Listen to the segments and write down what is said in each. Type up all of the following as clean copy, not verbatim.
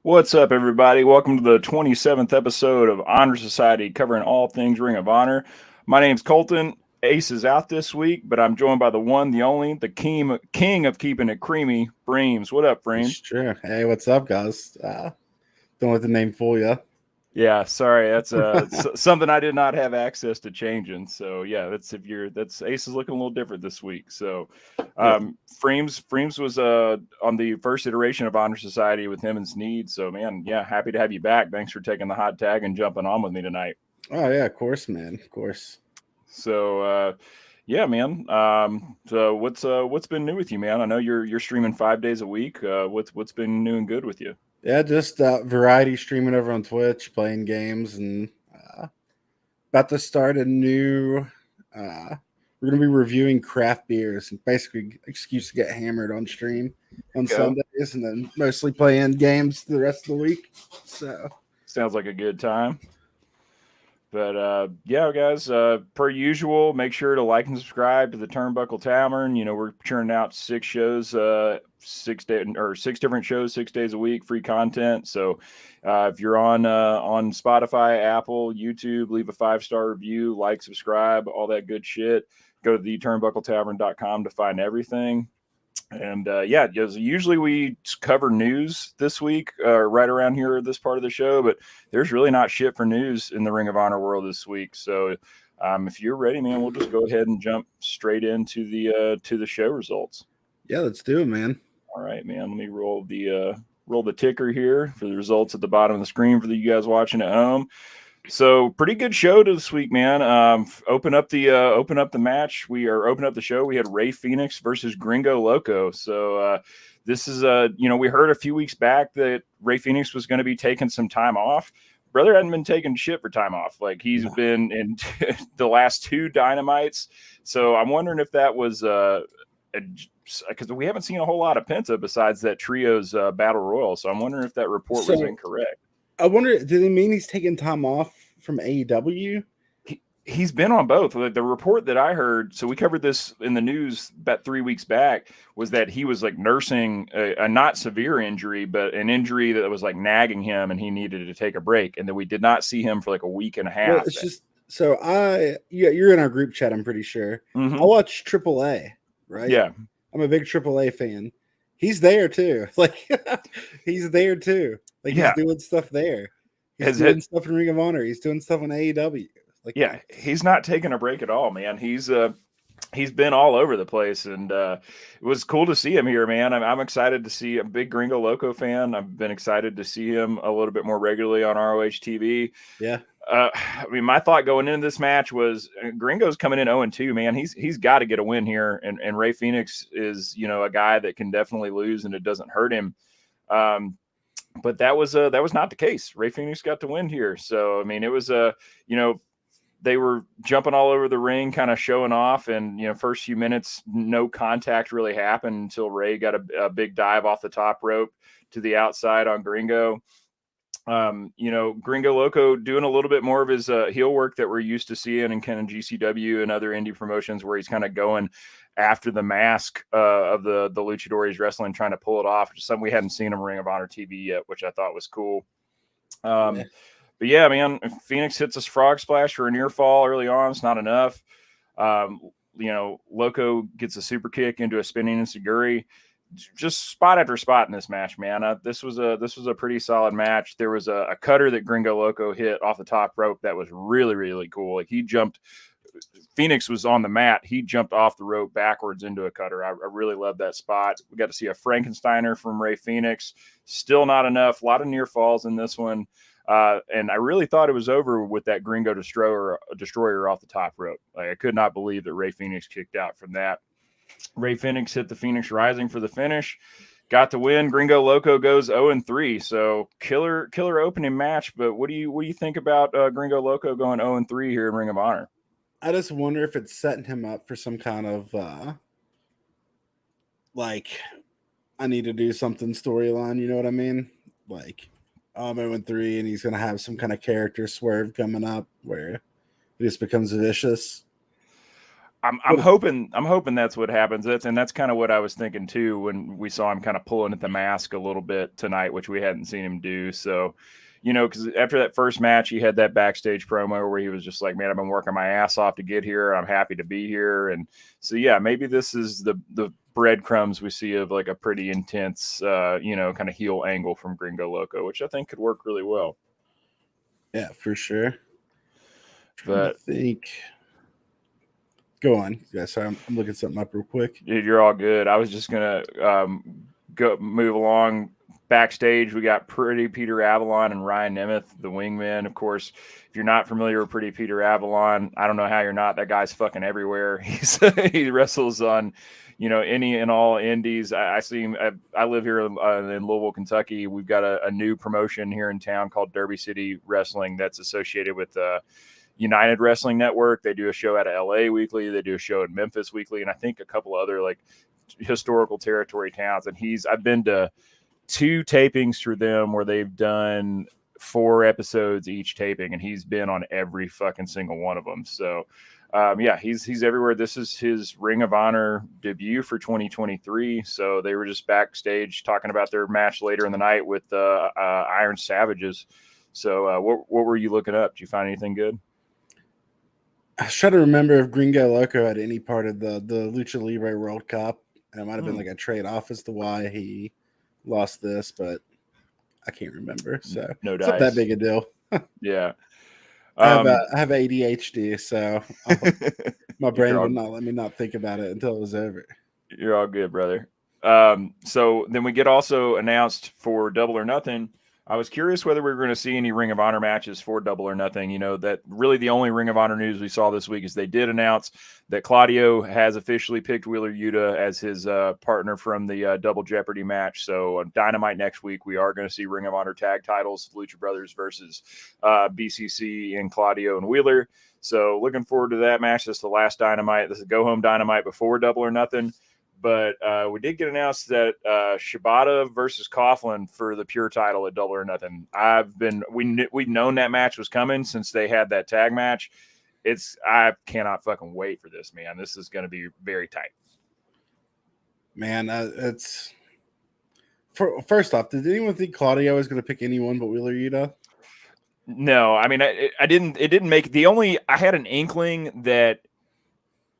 What's up, everybody? Welcome to the 27th episode of Honor Society, covering all things Ring of Honor. My name's Colton. Ace is out this week, but I'm joined by the one, the only, the king of keeping it creamy, Freems. What up, Freems? Sure. Hey, what's up, guys? Don't let the name fool you. Yeah, sorry, that's something I did not have access to changing. So yeah, that's Ace is looking a little different this week. So Freems was on the first iteration of Honor Society with him and Sneed. So man, yeah, happy to have you back. Thanks for taking the hot tag and jumping on with me tonight. Oh yeah, of course, man. Of course. So yeah, man. So what's been new with you, man? I know you're streaming 5 days a week. What's been new and good with you? Yeah, just variety streaming over on Twitch, playing games, and about to start a new. We're going to be reviewing craft beers, and basically excuse to get hammered on stream on Sundays, and then mostly playing games the rest of the week. So sounds like a good time. But yeah, guys, per usual, make sure to like and subscribe to the Turnbuckle Tavern. You know, we're churning out 6 shows, 6 different shows, 6 days a week, free content. So if you're on Spotify, Apple, YouTube, leave a 5-star review, like, subscribe, all that good shit. Go to theturnbuckletavern.com to find everything. And yeah, usually we cover news this week, right around here at this part of the show, but there's really not shit for news in the Ring of Honor world this week. So if you're ready, man, we'll just go ahead and jump straight into the show results. Yeah, let's do it, man. All right, man. Let me roll the ticker here for the results at the bottom of the screen for you guys watching at home. So pretty good show this week, man. Open up the match. We are opening up the show. We had Rey Fénix versus Gringo Loco. So this is we heard a few weeks back that Rey Fénix was going to be taking some time off. Brother hadn't been taking shit for time off. Like he's been in the last 2 Dynamites. So I'm wondering if that was because we haven't seen a whole lot of Penta besides that Trios Battle Royal. So I'm wondering if that report was incorrect. I wonder, did it mean he's taking time off from AEW? He's been on both. The report that I heard, so we covered this in the news about 3 weeks back, was that he was like nursing a not severe injury, but an injury that was like nagging him and he needed to take a break. And then we did not see him for like a week and a half. Well, it's just, so you're in our group chat, I'm pretty sure. Mm-hmm. I watch AAA, right? Yeah. I'm a big AAA fan. He's there too. Like he's there too. Like he's doing stuff there. He's doing stuff in Ring of Honor. He's doing stuff in AEW. Like he's not taking a break at all, man. He's been all over the place, and it was cool to see him here, man. I'm excited to see. I'm a big Gringo Loco fan. I've been excited to see him a little bit more regularly on ROH TV. Yeah. I mean, my thought going into this match was Gringo's coming in 0-2, man. He's got to get a win here, and Rey Fénix is a guy that can definitely lose, and it doesn't hurt him. But that was not the case. Rey Fénix got to win here, so I mean, it was they were jumping all over the ring, kind of showing off, and first few minutes, no contact really happened until Rey got a big dive off the top rope to the outside on Gringo. Gringo Loco doing a little bit more of his heel work that we're used to seeing in kind of GCW and other indie promotions, where he's kind of going after the mask of the luchador wrestling, trying to pull it off, which is something we hadn't seen in Ring of Honor TV yet, which I thought was cool. But yeah, man, if Fénix hits a frog splash for a near fall early on, it's not enough. Loco gets a super kick into a spinning enziguri. Just spot after spot in this match, man. This was a pretty solid match. There was a cutter that Gringo Loco hit off the top rope that was really, really cool. Like he jumped. Fénix was on the mat. He jumped off the rope backwards into a cutter. I really love that spot. We got to see a Frankensteiner from Rey Fénix. Still not enough. A lot of near falls in this one. And I really thought it was over with that Gringo destroyer off the top rope. Like, I could not believe that Rey Fénix kicked out from that. Rey Fénix hit the Phoenix Rising for the finish. got the win. Gringo Loco goes 0-3, so killer opening match. But what do you think about Gringo Loco going 0-3 here in Ring of Honor? I just wonder if it's setting him up for some kind of like, I need to do something storyline. You know what I mean? Like, I'm 0-3, and he's gonna have some kind of character swerve coming up where he just becomes vicious. I'm hoping that's what happens. That's kind of what I was thinking too when we saw him kind of pulling at the mask a little bit tonight, which we hadn't seen him do. So, because after that first match, he had that backstage promo where he was just like, "Man, I've been working my ass off to get here. I'm happy to be here." And so, yeah, maybe this is the breadcrumbs we see of like a pretty intense, kind of heel angle from Gringo Loco, which I think could work really well. Yeah, for sure. But I think. Go on. Yeah, sorry, I'm looking something up real quick. Dude, you're all good. I was just gonna go move along. Backstage, we got Pretty Peter Avalon and Ryan Nemeth, the wingman. Of course, if you're not familiar with Pretty Peter Avalon, I don't know how you're not. That guy's fucking everywhere. He wrestles on, any and all indies. I see him. I live here in Louisville, Kentucky. We've got a new promotion here in town called Derby City Wrestling that's associated with United Wrestling Network. They do a show out of LA weekly. They do a show in Memphis weekly, and I think a couple other like historical territory towns. And I've been to 2 tapings for them where they've done 4 episodes each taping, and he's been on every fucking single one of them. So, he's everywhere. This is his Ring of Honor debut for 2023. So they were just backstage talking about their match later in the night with Iron Savages. So, what were you looking up? Did you find anything good? I was trying to remember if Gringo Loco had any part of the Lucha Libre World Cup. And it might have been like a trade off as to why he lost this, but I can't remember. So no it's not that big a deal. Yeah. I have ADHD, so my brain would not let me not think about it until it was over. You're all good, brother. So then we get also announced for Double or Nothing. I was curious whether we were going to see any Ring of Honor matches for Double or Nothing. That really the only Ring of Honor news we saw this week is they did announce that Claudio has officially picked Wheeler Yuta as his partner from the Double Jeopardy match. So on Dynamite next week, we are going to see Ring of Honor tag titles, Lucha Brothers versus BCC and Claudio and Wheeler. So looking forward to that match. This is the last Dynamite. This is Go Home Dynamite before Double or Nothing. But we did get announced that Shibata versus Coughlin for the pure title at Double or Nothing. We've known that match was coming since they had that tag match. I cannot fucking wait for this, man. This is going to be very tight. Man, first off, did anyone think Claudio was going to pick anyone but Wheeler Yuta? No, I mean, I didn't. It didn't make I had an inkling that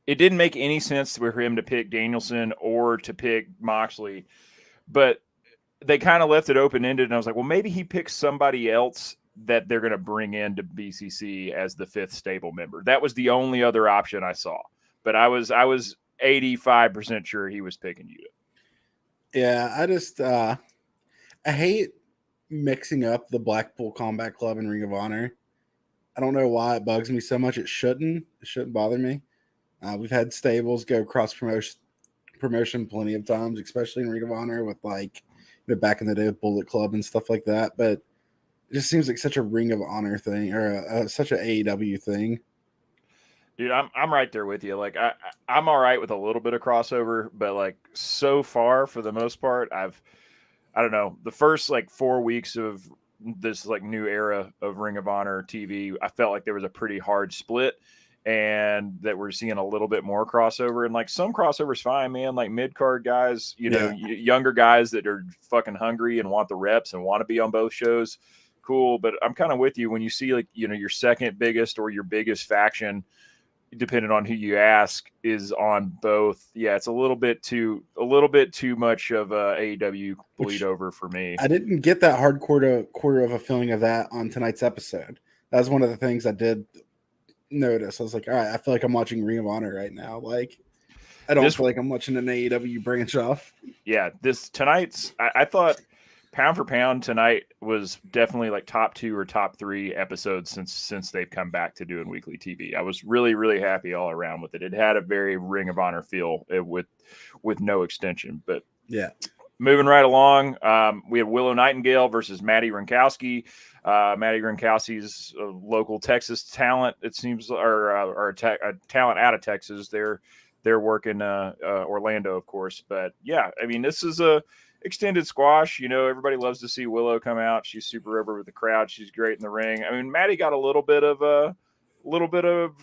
it didn't make any sense for him to pick Danielson or to pick Moxley, but they kind of left it open-ended, and I was like, well, maybe he picks somebody else that they're going to bring into BCC as the 5th stable member. That was the only other option I saw, but I was 85% sure he was picking Yuta. Yeah, I just I hate mixing up the Blackpool Combat Club and Ring of Honor. I don't know why it bugs me so much. It shouldn't bother me. We've had stables go cross promotion plenty of times, especially in Ring of Honor with back in the day with Bullet Club and stuff like that. But it just seems like such a Ring of Honor thing or such an AEW thing. Dude, I'm right there with you. Like I'm all right with a little bit of crossover, but like so far for the most part, I don't know, the first 4 weeks of this new era of Ring of Honor TV, I felt like there was a pretty hard split. And that we're seeing a little bit more crossover, and some crossover's fine, man. Like mid-card guys, younger guys that are fucking hungry and want the reps and want to be on both shows. Cool. But I'm kind of with you when you see your second biggest or your biggest faction, depending on who you ask, is on both. Yeah. It's a little bit too much of a AEW bleed over for me. I didn't get that hard quarter of a feeling of that on tonight's episode. That was one of the things I did notice. I was like, all right, I feel like I'm watching Ring of Honor right now. I don't feel like I'm watching an AEW branch off. Yeah, I thought pound for pound tonight was definitely top 2 or top 3 episodes since they've come back to doing weekly TV. I was really, really happy all around with it. It had a very Ring of Honor feel with no extension. But yeah, moving right along, we have Willow Nightingale versus Maddie Gronkowski. Maddie Gronkowski's a local Texas talent, it seems, or a talent out of Texas. They're working Orlando, of course. But yeah, I mean, this is a extended squash. You know, everybody loves to see Willow come out. She's super over with the crowd. She's great in the ring. I mean, Maddie got a little bit of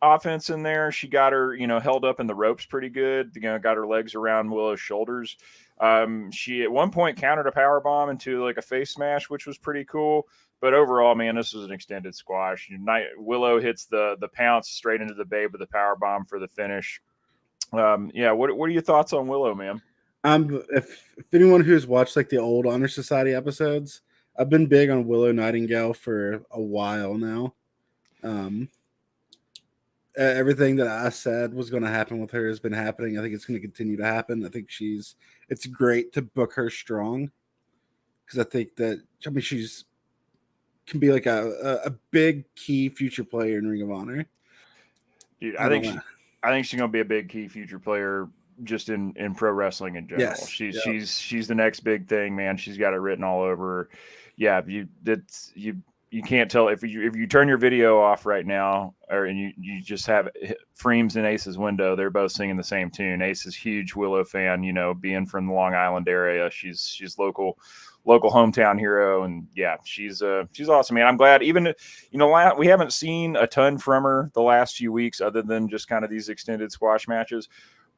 offense in there. She got her, held up in the ropes pretty good. Got her legs around Willow's shoulders. She at one point countered a power bomb into like a face smash, which was pretty cool. But overall, man, this was an extended squash. Willow hits the pounce straight into the babe with the power bomb for the finish. Yeah, what are your thoughts on Willow, man? If anyone who's watched like the old Honor Society episodes, I've been big on Willow Nightingale for a while now. Everything that I said was going to happen with her has been happening. I think it's going to continue to happen. I think it's great to book her strong, because I think that, I mean, she's can be like a big key future player in Ring of Honor. Dude, I think she's going to be a big key future player just in pro wrestling in general. Yes. She's the next big thing, man. She's got it written all over her. Yeah, you can't tell if you turn your video off right now, and you just have Freems and Ace's window. They're both singing the same tune. Ace is huge Willow fan, being from the Long Island area. She's local hometown hero, and yeah, she's awesome, man. I'm glad. Even we haven't seen a ton from her the last few weeks, other than just kind of these extended squash matches.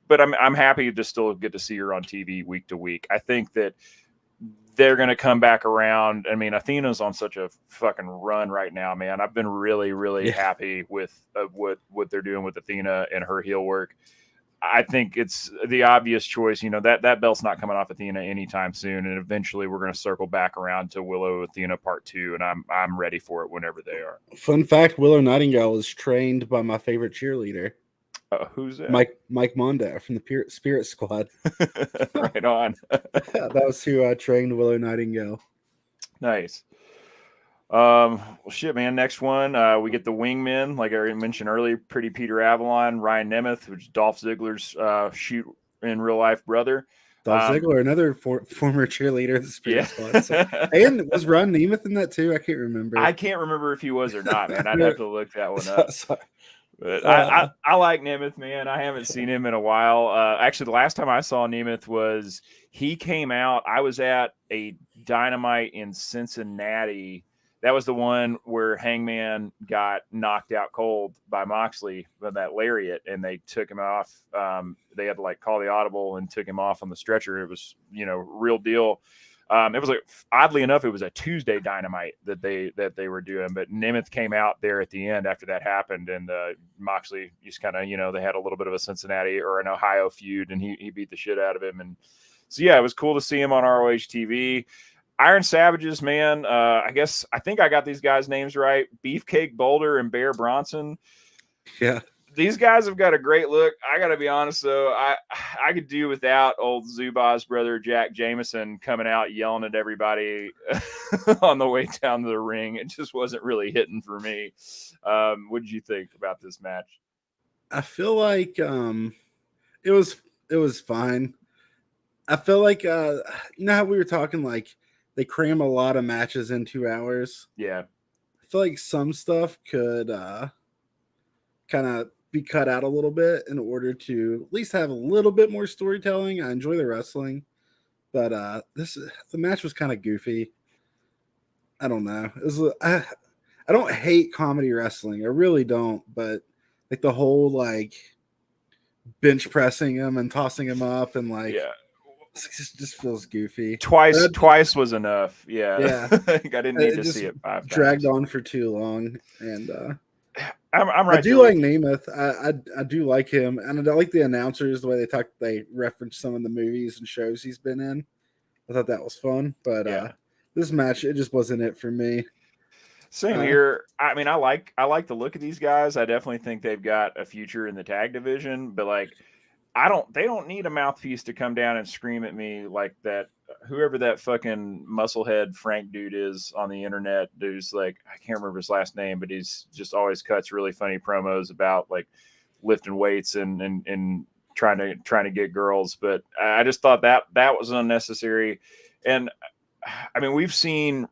But I'm happy to still get to see her on TV week to week. I think that they're going to come back around. I mean, Athena's on such a fucking run right now, man. I've been really, really happy with what they're doing with Athena and her heel work. I think it's the obvious choice. That belt's not coming off Athena anytime soon, and eventually we're going to circle back around to Willow Athena Part 2, and I'm ready for it whenever they are. Fun fact: Willow Nightingale is trained by my favorite cheerleader. Who's that? Mike Mondo from the Spirit Squad. Right on. That was who trained Willow Nightingale. Nice. Well, shit, man. Next one, we get the Wingmen, like I mentioned earlier. Pretty Peter Avalon, Ryan Nemeth, which is Dolph Ziggler's shoot in real life brother. Dolph Ziggler, another former cheerleader of the Spirit Squad. So. And was Ron Nemeth in that too? I can't remember. I can't remember if he was or not, man. I'd have to look that one up. Sorry. But I like Nemeth, man. I haven't seen him in a while. Actually, the last time I saw Nemeth was he came out. I was at a Dynamite in Cincinnati. That was the one where Hangman got knocked out cold by Moxley with that lariat, and they took him off. They had to call the audible and took him off on the stretcher. It was, real deal. It was oddly enough, it was a Tuesday Dynamite that they were doing, but Nemeth came out there at the end after that happened, and Moxley just kind of, they had a little bit of a Cincinnati or an Ohio feud, and he beat the shit out of him. And so, yeah, it was cool to see him on ROH TV. Iron Savages, man. I think I got these guys' names right. Beefcake Boulder and Bear Bronson. Yeah. These guys have got a great look. I got to be honest, though. I could do without old Zubaz brother Jack Jameson coming out yelling at everybody on the way down to the ring. It just wasn't really hitting for me. What did you think about this match? I feel like it was fine. I feel like how we were talking, they cram a lot of matches in 2 hours. Yeah. I feel like some stuff could kind of be cut out a little bit in order to at least have a little bit more storytelling. I enjoy the wrestling, but the match was kind of goofy. I don't know. I don't hate comedy wrestling. I really don't, but the whole bench pressing him and tossing him up and yeah. It just feels goofy. Twice was enough. Yeah. I didn't need to see it 5 times. Dragged on for too long, and I'm right. I do like Nemeth. I do like him, and I like the announcers, the way they reference some of the movies and shows he's been in. I thought that was fun, but this match, it just wasn't it for me. Same here. I mean, I like the look of these guys. I definitely think they've got a future in the tag division, but they don't need a mouthpiece to come down and scream at me like that. Whoever that fucking musclehead Frank dude is on the internet, dude's I can't remember his last name, but he's just always cuts really funny promos about lifting weights and trying to get girls. But I just thought that was unnecessary. And I mean, we've seen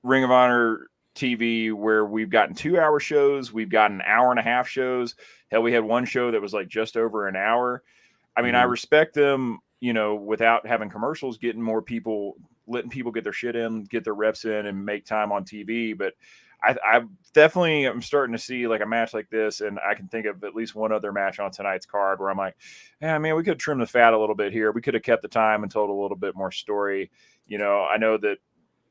Ring of Honor TV where we've gotten 2-hour shows, we've gotten hour and a half shows. Hell, we had one show that was like just over an hour. I mean, I respect them, you know, without having commercials, getting more people, letting people get their shit in, get their reps in, and make time on TV. But I definitely am starting to see like a match like this, and I can think of at least one other match on tonight's card where I'm like, yeah, man, we could trim the fat a little bit here. We could have kept the time and told a little bit more story. You know, I know that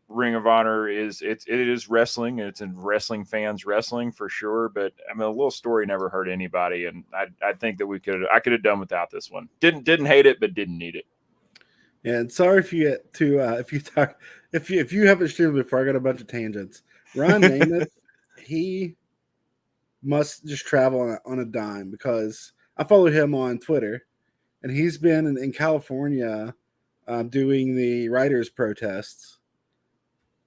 Ring of Honor it is wrestling, and it's in wrestling fans wrestling for sure. But I mean, a little story never hurt anybody, and I think that I could have done without this one. Didn't hate it, but didn't need it. Yeah, and sorry if you get to if you haven't streamed before, I got a bunch of tangents. Ron Namath, he must just travel on a dime, because I follow him on Twitter, and he's been in California doing the writers' protests.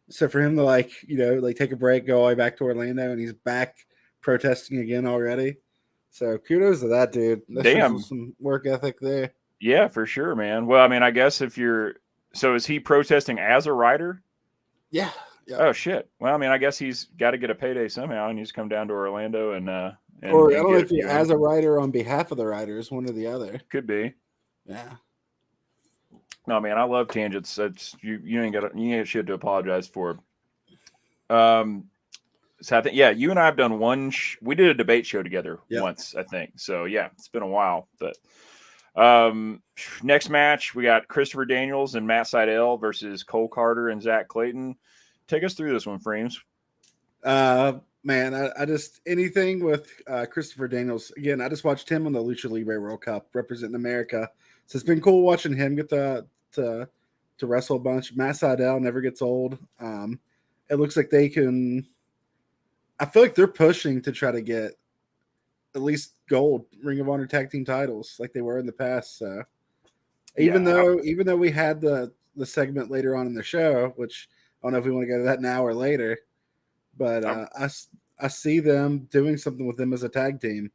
So for him to take a break, go all the way back to Orlando, and he's back protesting again already. So kudos to that dude. That's some work ethic there. Yeah, for sure, man. Well, I mean, I guess so is he protesting as a writer? Yeah. Oh shit. Well, I mean, I guess he's got to get a payday somehow, and he's come down to Orlando and or I don't know if he as a writer on behalf of the writers, one or the other. Could be. Yeah. No, man, I love tangents. That's you ain't shit to apologize for. So I think, yeah, you and I have done we did a debate show together once, I think. So yeah, it's been a while. But next match, we got Christopher Daniels and Matt Sydal versus Cole Carter and Zach Clayton. Take us through this one, Frames. Man, I just anything with Christopher Daniels. Again, I just watched him on the Lucha Libre World Cup representing America. So it's been cool watching him get to wrestle a bunch. Matt Sydal never gets old. It looks like they can. I feel like they're pushing to try to get at least gold Ring of Honor tag team titles like they were in the past. So even though we had the segment later on in the show, which I don't know if we want to go to that now or later, but I see them doing something with them as a tag team.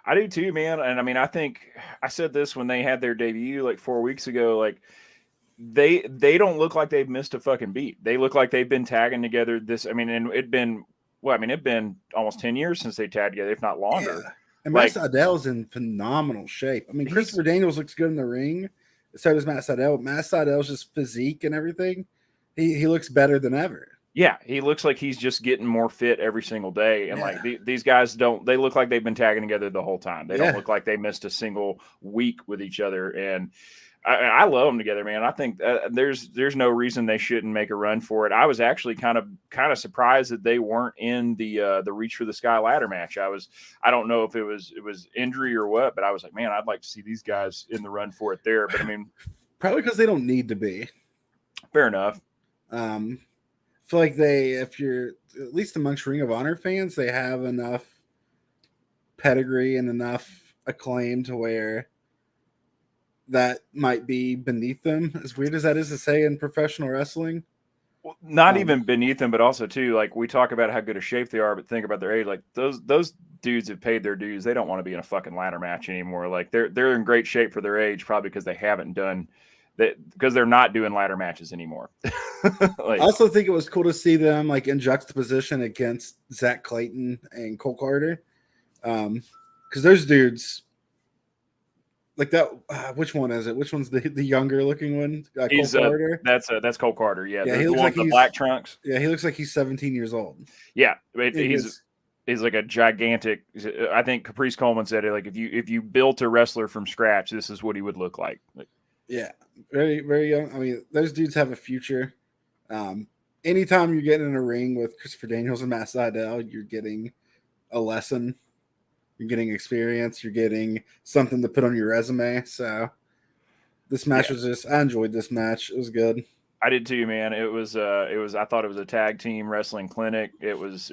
I do too, man. And I mean, I think I said this when they had their debut like 4 weeks ago. Like they don't look like they've missed a fucking beat. They look like they've been tagging together this. I mean, and it'd been almost 10 years since they tagged together, if not longer. Yeah. And Matt Sydal's in phenomenal shape. I mean, Christopher Daniels looks good in the ring. So does Matt Sydal. Matt Sydal's just physique and everything. He looks better than ever. Yeah, he looks like he's just getting more fit every single day. And like these guys they look like they've been tagging together the whole time. They don't look like they missed a single week with each other. And I love them together, man. I think there's no reason they shouldn't make a run for it. I was actually kind of surprised that they weren't in the Reach for the Sky ladder match. I don't know if it was injury or what, but I was like, man, I'd like to see these guys in the run for it there. But I mean, probably because they don't need to be. Fair enough. I feel like if you're at least amongst Ring of Honor fans, they have enough pedigree and enough acclaim to where that might be beneath them. As weird as that is to say in professional wrestling. Well, not even beneath them, but also too, like we talk about how good a shape they are, but think about their age. Like those dudes have paid their dues. They don't want to be in a fucking ladder match anymore. Like they're in great shape for their age, probably because they haven't done that, because they're not doing ladder matches anymore. I also think it was cool to see them like in juxtaposition against Zach Clayton and Cole Carter. Because those dudes, like that, which one is it? Which one's the younger looking one? Cole Carter. That's Cole Carter. Yeah, he looks like he's black trunks. Yeah, he looks like he's 17 years old. Yeah, he's like a gigantic. I think Caprice Coleman said it. Like if you built a wrestler from scratch, this is what he would look like. Yeah, very very young. I mean, those dudes have a future. Anytime you get in a ring with Christopher Daniels and Matt Sydal, you're getting a lesson. You're getting experience. You're getting something to put on your resume. So this match was just, I enjoyed this match. It was good. I did too, man. It was I thought it was a tag team wrestling clinic. It was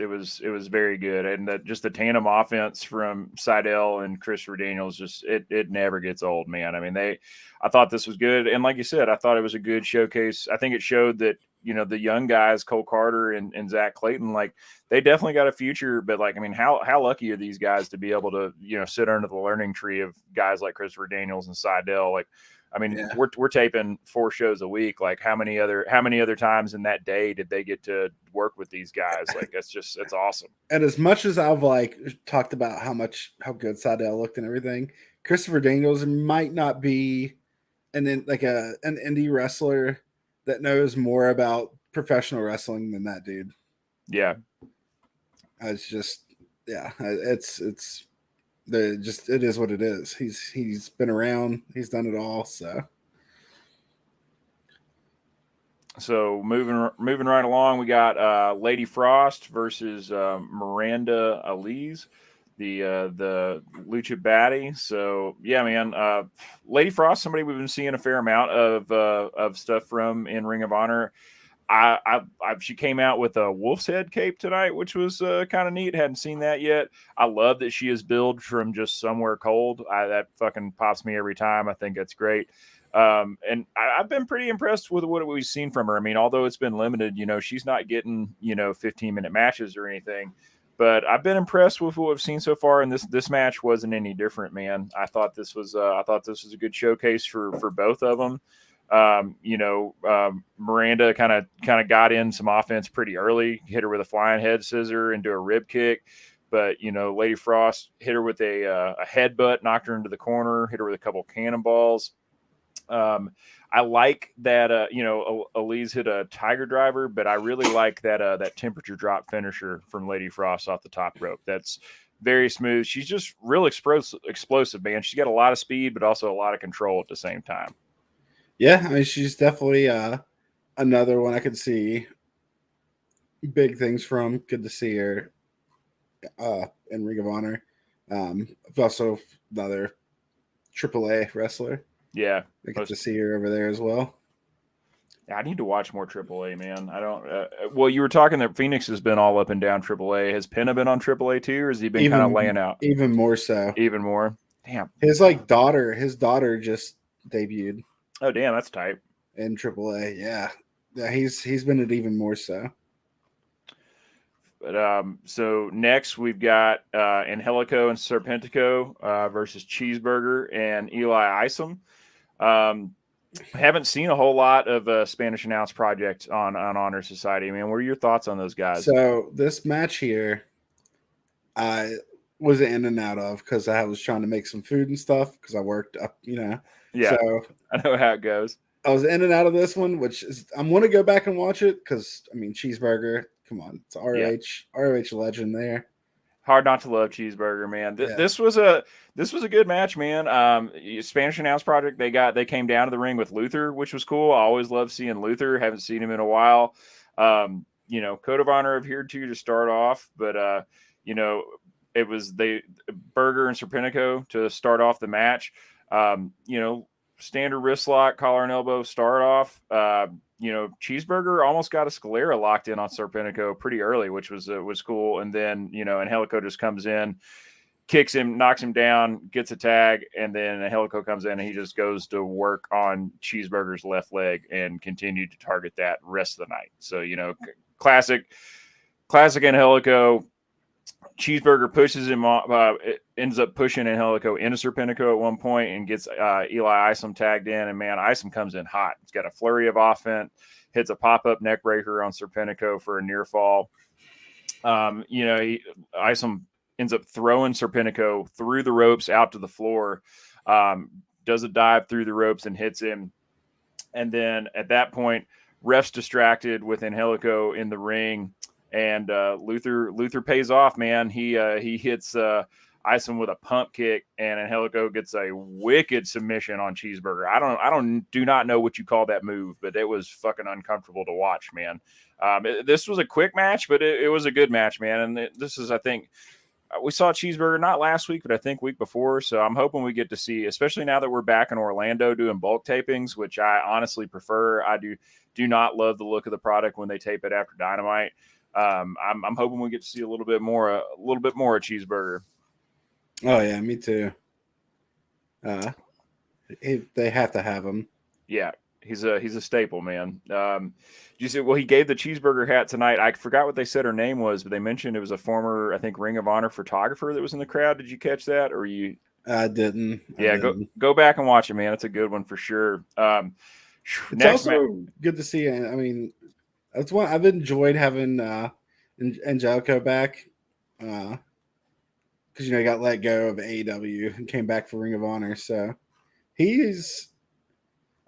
very good. And just the tandem offense from Sydal and Christopher Daniels, just it never gets old, man. I mean, I thought this was good. And like you said, I thought it was a good showcase. I think it showed that, the young guys, Cole Carter and Zach Clayton, like they definitely got a future. But like, I mean, how lucky are these guys to be able to, sit under the learning tree of guys like Christopher Daniels and Seidel? Like, I mean, Yeah. we're taping 4 shows a week. Like how many other times in that day did they get to work with these guys? Like it's awesome. And as much as I've like talked about how good Seidel looked and everything, Christopher Daniels might not be an indie wrestler that knows more about professional wrestling than that dude. Yeah. It's just, yeah, it is what it is. He's been around, he's done it all. So moving right along, we got Lady Frost versus Miranda Elise, the Lucha Baddie. So yeah, man, Lady Frost, somebody we've been seeing a fair amount of stuff from in Ring of Honor. She came out with a wolf's head cape tonight, which was kind of neat. Hadn't seen that yet. I love that she is billed from just somewhere cold. That fucking pops me every time. I think that's great. And I've been pretty impressed with what we've seen from her. I mean, although it's been limited, she's not getting 15-minute matches or anything. But I've been impressed with what we've seen so far, and this match wasn't any different, man. I thought this was a good showcase for both of them. Miranda kind of got in some offense pretty early, hit her with a flying head scissor into a rib kick. But, Lady Frost hit her with a headbutt, knocked her into the corner, hit her with a couple cannonballs. I like that, Elise hit a tiger driver, but I really like that temperature drop finisher from Lady Frost off the top rope. That's very smooth. She's just real explosive, man. She's got a lot of speed, but also a lot of control at the same time. Yeah, I mean, she's definitely another one I could see big things from. Good to see her in Ring of Honor. Also another AAA wrestler. Yeah, I get to see her over there as well. I need to watch more AAA, man. I don't. Well, you were talking that Phoenix has been all up and down AAA. Has Penna been on AAA too, or has he been kind of laying out? Even more so. Even more. Damn. His daughter just debuted. Oh, damn, that's tight. In AAA, yeah. He's been it even more so. But so next we've got Angelico and Serpentico versus Cheeseburger and Eli Isom. Haven't seen a whole lot of Spanish Announce Project on Honor Society. I mean, what are your thoughts on those guys? So this match here, I was in and out of because I was trying to make some food and stuff because I worked up, Yeah, so I know how it goes. I was in and out of this one, which is I'm going to go back and watch it because I mean Cheeseburger, come on, it's ROH legend there. Hard not to love Cheeseburger, man. This was a good match, man. Spanish Announce Project, they came down to the ring with Luther, which was cool. I always love seeing Luther. Haven't seen him in a while. Code of Honor adhered to start off, but it was Burger and Serpentico to start off the match. Standard wrist lock, collar and elbow start off. Cheeseburger almost got a sclera locked in on Serpentico pretty early, which was cool. And then, Angelico just comes in, kicks him, knocks him down, gets a tag, and then Angelico comes in and he just goes to work on Cheeseburger's left leg and continued to target that rest of the night. So, classic Angelico. Cheeseburger pushes him off, ends up pushing Angelico into Serpentico at one point and gets Eli Isom tagged in. And man, Isom comes in hot. He's got a flurry of offense, hits a pop-up neck breaker on Serpentico for a near fall. Isom ends up throwing Serpentico through the ropes out to the floor, does a dive through the ropes and hits him. And then at that point, ref's distracted with Angelico in the ring. And Luther pays off, man. He hits Isom with a pump kick, and Angelico gets a wicked submission on Cheeseburger. I do not know what you call that move, but it was fucking uncomfortable to watch, man. This was a quick match, but it was a good match, man. And this is, I think, we saw Cheeseburger not last week, but I think week before. So I'm hoping we get to see, especially now that we're back in Orlando doing bulk tapings, which I honestly prefer. I do not love the look of the product when they tape it after Dynamite. I'm hoping we get to see a little bit more of Cheeseburger. Oh yeah, me too. They have to have him. Yeah, He's a staple, man. You see, well, he gave the cheeseburger hat tonight. I forgot what they said her name was, but they mentioned it was a former, I think, Ring of Honor photographer that was in the crowd. Did you catch that? Or you? I didn't. Yeah, go back and watch it, man. It's a good one for sure. It's also good to see. I mean, that's why I've enjoyed having Angelico back, because he got let go of AEW and came back for Ring of Honor. So he's.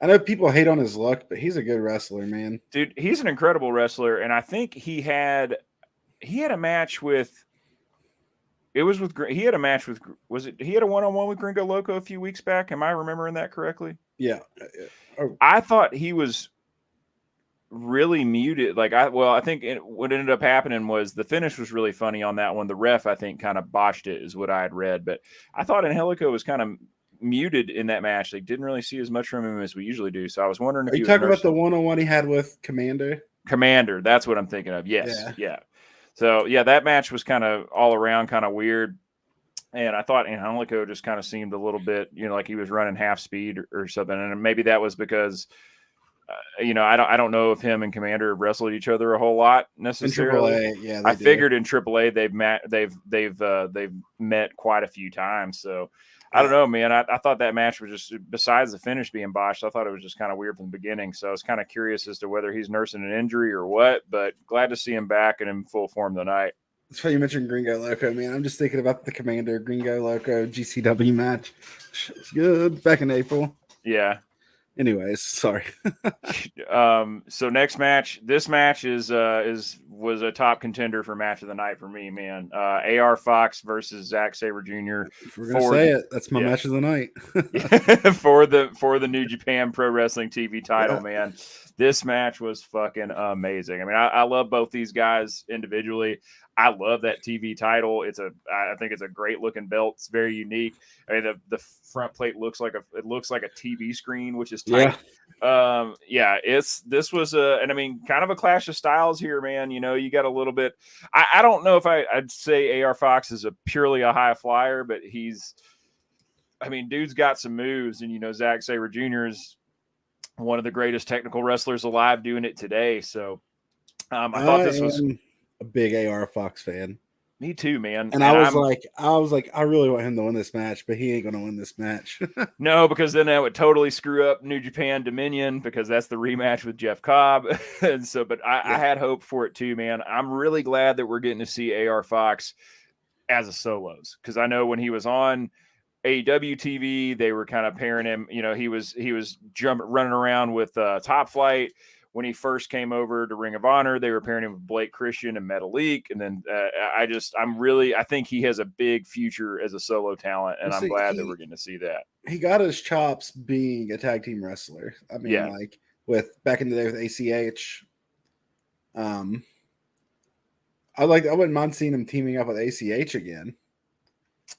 I know people hate on his look, but he's a good wrestler, man. Dude, he's an incredible wrestler, and I think he had a match with. He had a match with. He had a one-on-one with Gringo Loco a few weeks back? Am I remembering that correctly? Yeah. Oh. I thought he was really muted. I think what ended up happening was the finish was really funny on that one. The ref, I think, kind of botched it, is what I had read. But I thought Angelico was kind of muted in that match. They didn't really see as much from him as we usually do. So I was wondering if you talking about the one-on-one he had with Commander? Commander, that's what I'm thinking of. Yes, yeah. So yeah, that match was kind of all around kind of weird, and I thought Angelico just kind of seemed a little bit, like he was running half speed or something, and maybe that was because, I don't know if him and Commander wrestled each other a whole lot necessarily. In AAA, yeah, I figured in AAA they've met quite a few times, so. I don't know, man. I thought that match was just, besides the finish being botched, I thought it was just kind of weird from the beginning. So I was kind of curious as to whether he's nursing an injury or what, but glad to see him back and in full form tonight. That's why you mentioned Gringo Loco, man. I'm just thinking about the Commander Gringo Loco GCW match. It's good. Back in April. Yeah. Anyways, sorry. So next match, this match was a top contender for match of the night for me, man. AR Fox versus Zack Sabre Jr. If we're gonna say it, that's my match of the night. for the New Japan Pro Wrestling TV title, man. This match was fucking amazing. I mean, I love both these guys individually. I love that TV title. I think it's a great looking belt. It's very unique. I mean, the front plate looks like a TV screen, which is tight. This was kind of a clash of styles here, man. You got a little bit. I don't know if I'd say AR Fox is purely a high flyer, but dude's got some moves, and Zack Sabre Jr. is one of the greatest technical wrestlers alive doing it today. So I thought this was a big AR Fox fan. Me too, man. And I was like, I really want him to win this match, but he ain't going to win this match. No, because then that would totally screw up New Japan Dominion, because that's the rematch with Jeff Cobb. And so, but I had hope for it too, man. I'm really glad that we're getting to see AR Fox as a solos, because I know when he was on AEW TV, they were kind of pairing him. He was running around with Top Flight. When he first came over to Ring of Honor, they were pairing him with Blake Christian and Metalik. And then I think he has a big future as a solo talent, and I'm glad that we're getting to see that. He got his chops being a tag team wrestler. I mean, with back in the day with ACH. I wouldn't mind seeing him teaming up with ACH again.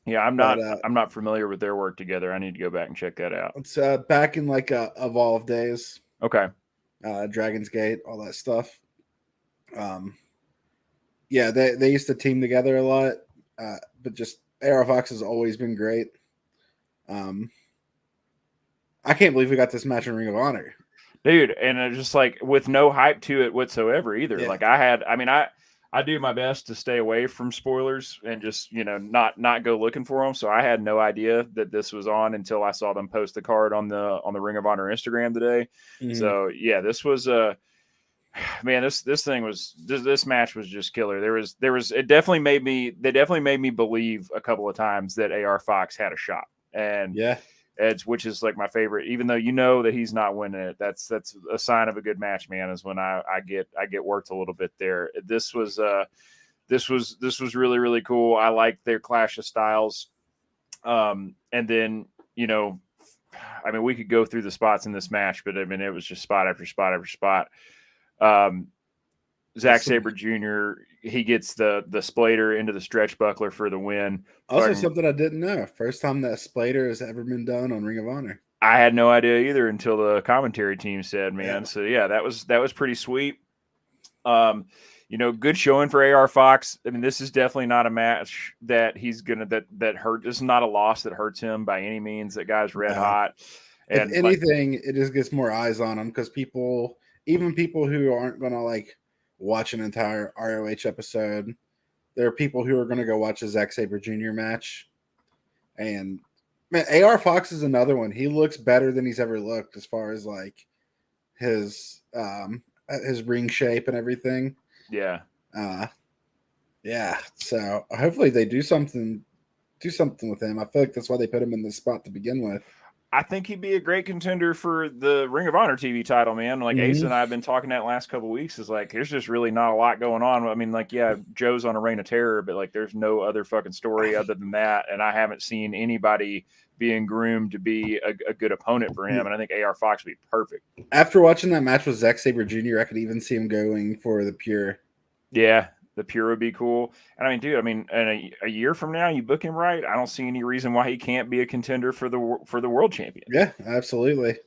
Yeah, I'm not familiar with their work together. I need to go back and check that out. It's back in Evolve days. Okay. Dragon's Gate, all that stuff. They used to team together a lot, but just AR Fox has always been great. I can't believe we got this match in Ring of Honor, dude, and it's just with no hype to it whatsoever either. Yeah. I do my best to stay away from spoilers and just not go looking for them. So I had no idea that this was on until I saw them post the card on the Ring of Honor Instagram today. Mm-hmm. So yeah, this was this match was just killer. They definitely made me believe a couple of times that AR Fox had a shot, and which is my favorite. Even though that he's not winning it, that's a sign of a good match, man. Is when I get worked a little bit there. This was really, really cool. I like their clash of styles. And then we could go through the spots in this match, but it was just spot after spot after spot. Zack Sabre Jr., he gets the splater into the stretch buckler for the win. Also, something I didn't know. First time that splater has ever been done on Ring of Honor. I had no idea either until the commentary team said, man. Yeah. So yeah, that was pretty sweet. Good showing for AR Fox. This is definitely not a match that he's gonna that hurt. This is not a loss that hurts him by any means. That guy's red hot. If And anything, it just gets more eyes on him because even people who aren't going to like watch an entire ROH episode, there are people who are going to go watch a Zack Sabre Jr. match. And man, AR Fox is another one. He looks better than he's ever looked as far as like his ring shape and everything. yeah. Yeah. So hopefully they do something with him. I feel like that's why they put him in this spot to begin with. I think he'd be a great contender for the Ring of Honor TV title, man. Like Ace and I have been talking that last couple of weeks. Is like there's just really not a lot going on. I mean, like yeah, Joe's on a reign of terror, but like there's no other fucking story other than that. And I haven't seen anybody being groomed to be a good opponent for him. And I think AR Fox would be perfect. After watching that match with Zack Sabre Jr., I could even see him going for the pure. Yeah, the pure would be cool. And I mean, dude, in a year from now, you book him right. I don't see any reason why he can't be a contender for the world champion. Yeah, absolutely.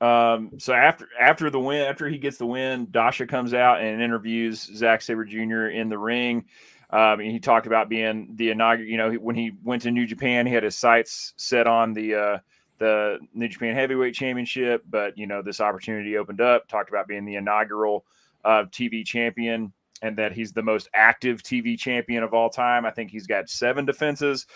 So after the win, after he gets the win, Dasha comes out and interviews Zack Sabre Jr. in the ring. And he talked about being the inaugural. You know, when he went to New Japan, he had his sights set on the New Japan Heavyweight Championship, but you know this opportunity opened up. Talked about being the inaugural TV champion, and that he's the most active TV champion of all time. I think he's got 7 defenses.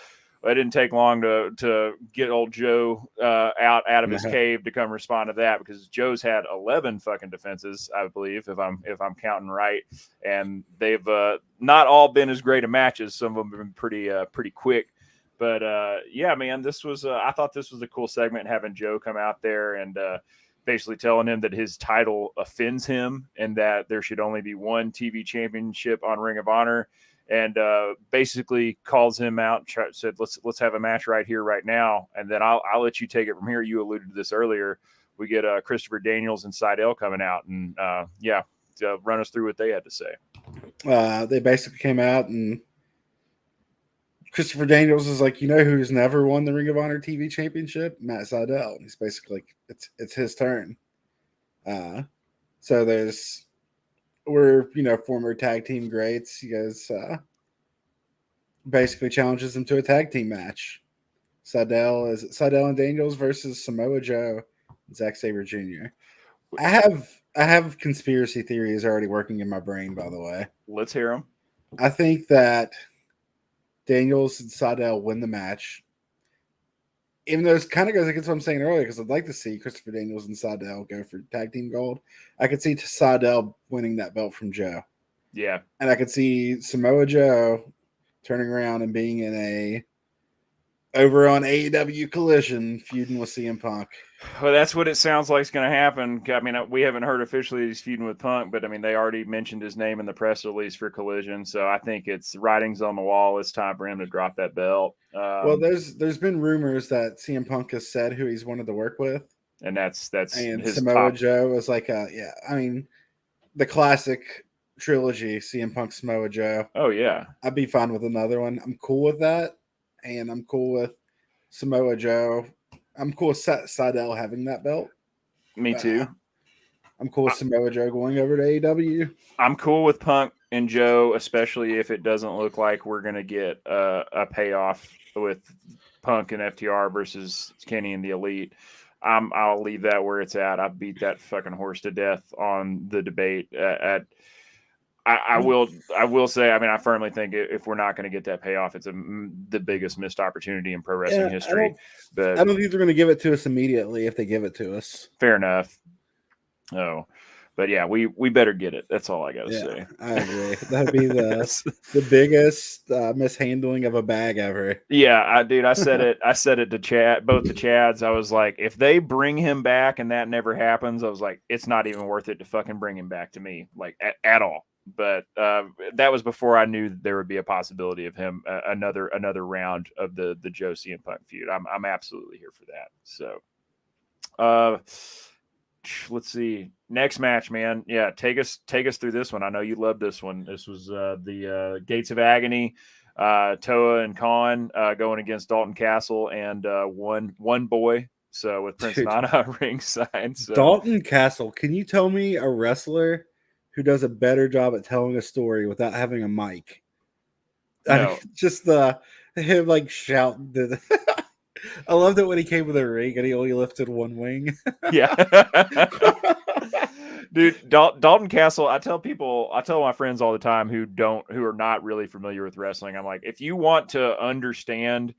It didn't take long to get old Joe out of his cave to come respond to that, because Joe's had 11 fucking defenses, I believe, if I'm counting right, and they've not all been as great of matches. Some of them have been pretty quick, but yeah, man, this was I thought this was a cool segment, having Joe come out there and basically telling him that his title offends him and that there should only be one TV championship on Ring of Honor. And basically calls him out, said, let's have a match right here, right now. And then I'll let you take it from here. You alluded to this earlier. We get Christopher Daniels and Seidel coming out and run us through what they had to say. They basically came out and Christopher Daniels is like, you know who's never won the Ring of Honor TV championship? Matt Seidel. He's basically like, it's his turn. So we're former tag team greats. You guys basically challenges them to a tag team match. Seidel and Daniels versus Samoa Joe and Zack Sabre Jr. I have conspiracy theories already working in my brain, by the way. Let's hear them. I think that Daniels and Seidel win the match. Even though it kind of goes against what I'm saying earlier, because I'd like to see Christopher Daniels and Seidel go for tag team gold. I could see Seidel winning that belt from Joe. Yeah. And I could see Samoa Joe turning around and being over on AEW Collision, feuding with CM Punk. Well, that's what it sounds like is going to happen. I mean, we haven't heard officially he's feuding with Punk, but I mean, they already mentioned his name in the press release for Collision, so I think it's writings on the wall. It's time for him to drop that belt. Well, there's been rumors that CM Punk has said who he's wanted to work with, and that's and his Samoa top. Joe was like, I mean, the classic trilogy, CM Punk, Samoa Joe. Oh yeah, I'd be fine with another one. I'm cool with that, and I'm cool with Samoa Joe. I'm cool with Seidel having that belt. Me too. I'm cool with Samoa Joe going over to AEW. I'm cool with Punk and Joe, especially if it doesn't look like we're going to get a payoff with Punk and FTR versus Kenny and the Elite. I'll leave that where it's at. I beat that fucking horse to death on the debate. I will say, I mean, I firmly think if we're not going to get that payoff, it's the biggest missed opportunity in pro wrestling history. I don't think they're going to give it to us immediately if they give it to us. Fair enough. Oh, but yeah, we better get it. That's all I got to say. I agree. That'd be the biggest mishandling of a bag ever. Yeah, I said it to Chad, both the Chads. I was like, if they bring him back and that never happens, I was like, it's not even worth it to fucking bring him back to me, like at all. But that was before I knew that there would be a possibility of him another round of the Joe CM Punk feud. I'm absolutely here for that. So, let's see, next match, man. Yeah, take us through this one. I know you love this one. This was the Gates of Agony, Toa and Khan going against Dalton Castle and one boy. So with Prince Nana ringside. So. Dalton Castle, can you tell me a wrestler who does a better job at telling a story without having a mic? No. Just him like shout. I love that when he came with a ring and he only lifted one wing. Yeah. Dude, Dalton Castle, I tell my friends all the time who are not really familiar with wrestling, I'm like, if you want to understand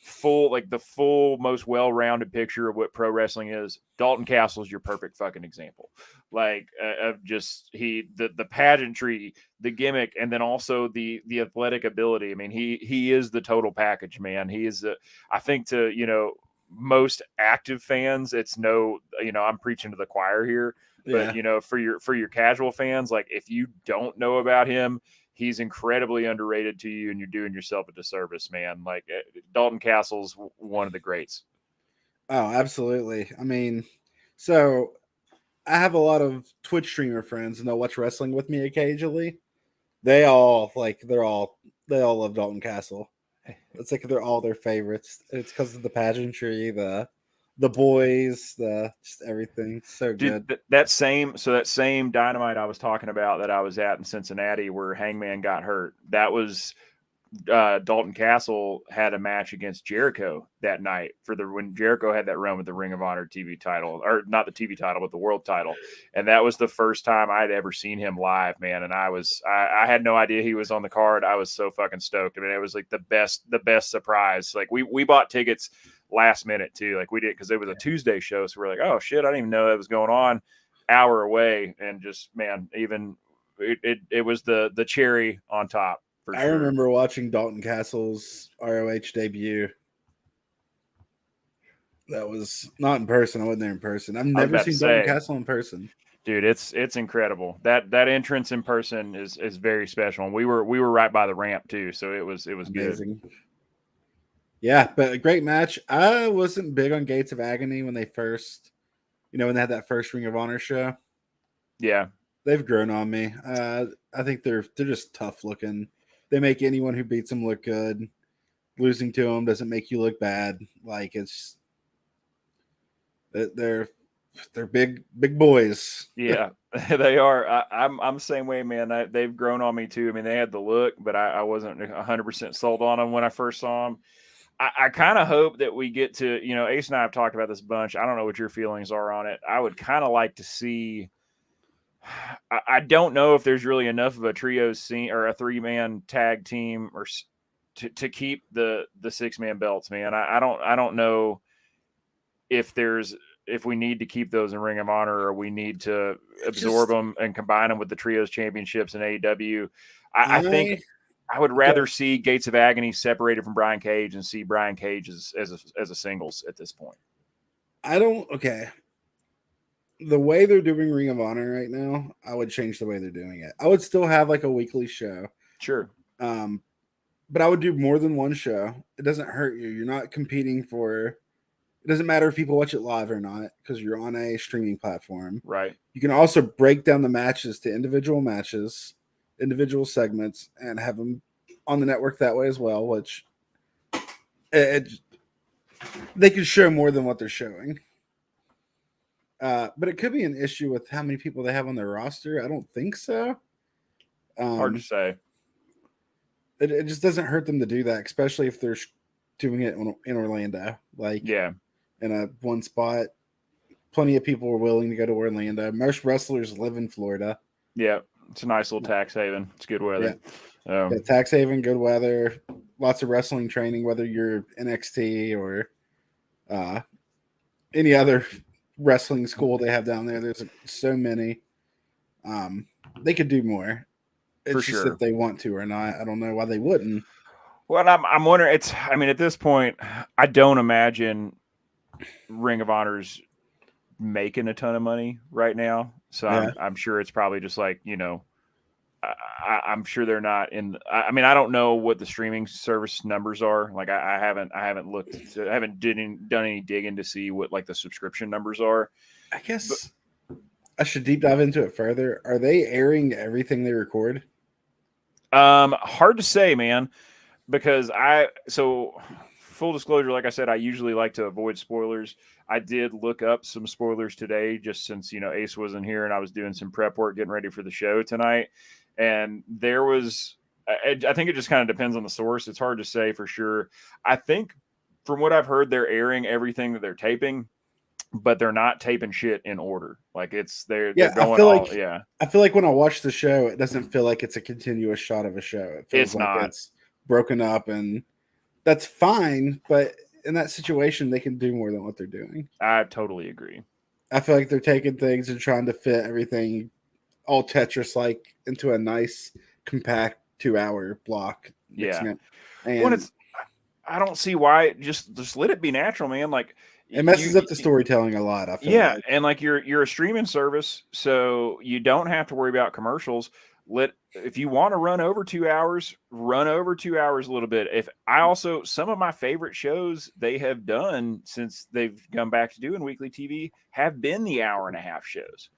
the full, most well-rounded picture of what pro wrestling is, Dalton Castle is your perfect fucking example. Like of just the pageantry, the gimmick, and then also the athletic ability. I mean, he is the total package, man. He is I think to most active fans, it's I'm preaching to the choir here, but Yeah. for your casual fans, like if you don't know about him, he's incredibly underrated to you, and you're doing yourself a disservice, man. Like Dalton Castle's one of the greats. Oh, absolutely. I mean, so I have a lot of Twitch streamer friends, and they'll watch wrestling with me occasionally. They all they all love Dalton Castle. It's like they're all their favorites. It's because of the pageantry, the boys, the just everything. So Dude, good. that same Dynamite I was talking about that I was at in Cincinnati where Hangman got hurt, that was Dalton Castle had a match against Jericho that night when Jericho had that run with the Ring of Honor TV title, or not the TV title, but the world title. And that was the first time I'd ever seen him live, man. And I had no idea he was on the card. I was so fucking stoked. I mean, it was like the best surprise. Like we bought tickets last minute too. Like we did, cause it was a Tuesday show. So we're like, oh shit, I didn't even know that was going on. Hour away. And just, man, even it was the cherry on top. I remember watching Dalton Castle's ROH debut. That was not in person. I wasn't there in person. I've never seen Dalton Castle in person. Dude, it's incredible. That entrance in person is very special. And we were right by the ramp too, so it was amazing. Good. Yeah, but a great match. I wasn't big on Gates of Agony when they first, when they had that first Ring of Honor show. Yeah, they've grown on me. I think they're just tough looking. They make anyone who beats them look good. Losing to them doesn't make you look bad. Like they're big boys. Yeah, they are. I'm the same way, man. They've grown on me too. I mean, they had the look, but I wasn't 100% sold on them when I first saw them. I kind of hope that we get to, Ace and I have talked about this a bunch. I don't know what your feelings are on it. I would kind of like to see. I don't know if there's really enough of a trio scene or a 3-man tag team or to keep the 6-man belts, man. I don't know if we need to keep those in Ring of Honor or we need to absorb them and combine them with the trios championships in AEW. I think I would rather see Gates of Agony separated from Brian Cage and see Brian Cage as a singles at this point. The way they're doing Ring of Honor right now, I would change the way they're doing it. I would still have like a weekly show. Sure. But I would do more than one show. It doesn't hurt you. You're not competing for. It doesn't matter if people watch it live or not because you're on a streaming platform. Right. You can also break down the matches to individual matches, individual segments, and have them on the network that way as well, which they can show more than what they're showing. But it could be an issue with how many people they have on their roster. I don't think so. Hard to say. It just doesn't hurt them to do that, especially if they're doing it in Orlando. In a one spot. Plenty of people are willing to go to Orlando. Most wrestlers live in Florida. Yeah, it's a nice little tax haven. It's good weather. Yeah, tax haven, good weather. Lots of wrestling training, whether you're NXT or any other wrestling school they have down there. There's so many. They could do more. It's just if they want to or not. I don't know why they wouldn't. Well, I'm wondering. At this point, I don't imagine Ring of Honor's making a ton of money right now. So I'm sure it's probably just like, I'm sure they're not in. I don't know what the streaming service numbers are. Like I haven't looked. I haven't done any digging to see what like the subscription numbers are. I guess I should deep dive into it further. Are they airing everything they record? Hard to say, man, because full disclosure, like I said, I usually like to avoid spoilers. I did look up some spoilers today just since, Ace wasn't here and I was doing some prep work getting ready for the show tonight. And I think it just kind of depends on the source. It's hard to say for sure. I think from what I've heard, they're airing everything that they're taping, but they're not taping shit in order. Like they're Yeah, going all. Yeah, I feel like when I watch the show, it doesn't feel like it's a continuous shot of a show. It feels it's like not. it's broken up, and that's fine. But in that situation, they can do more than what they're doing. I totally agree. I feel like they're taking things and trying to fit everything all Tetris like into a nice, compact 2-hour block. Yeah. It. And When it's, I don't see why. Just let it be natural, man. Like it messes up the storytelling a lot. I feel like. And like you're a streaming service, so you don't have to worry about commercials. If you want to run over 2 hours, run over 2 hours a little bit. Some of my favorite shows they have done since they've come back to doing weekly TV have been the hour and a half shows.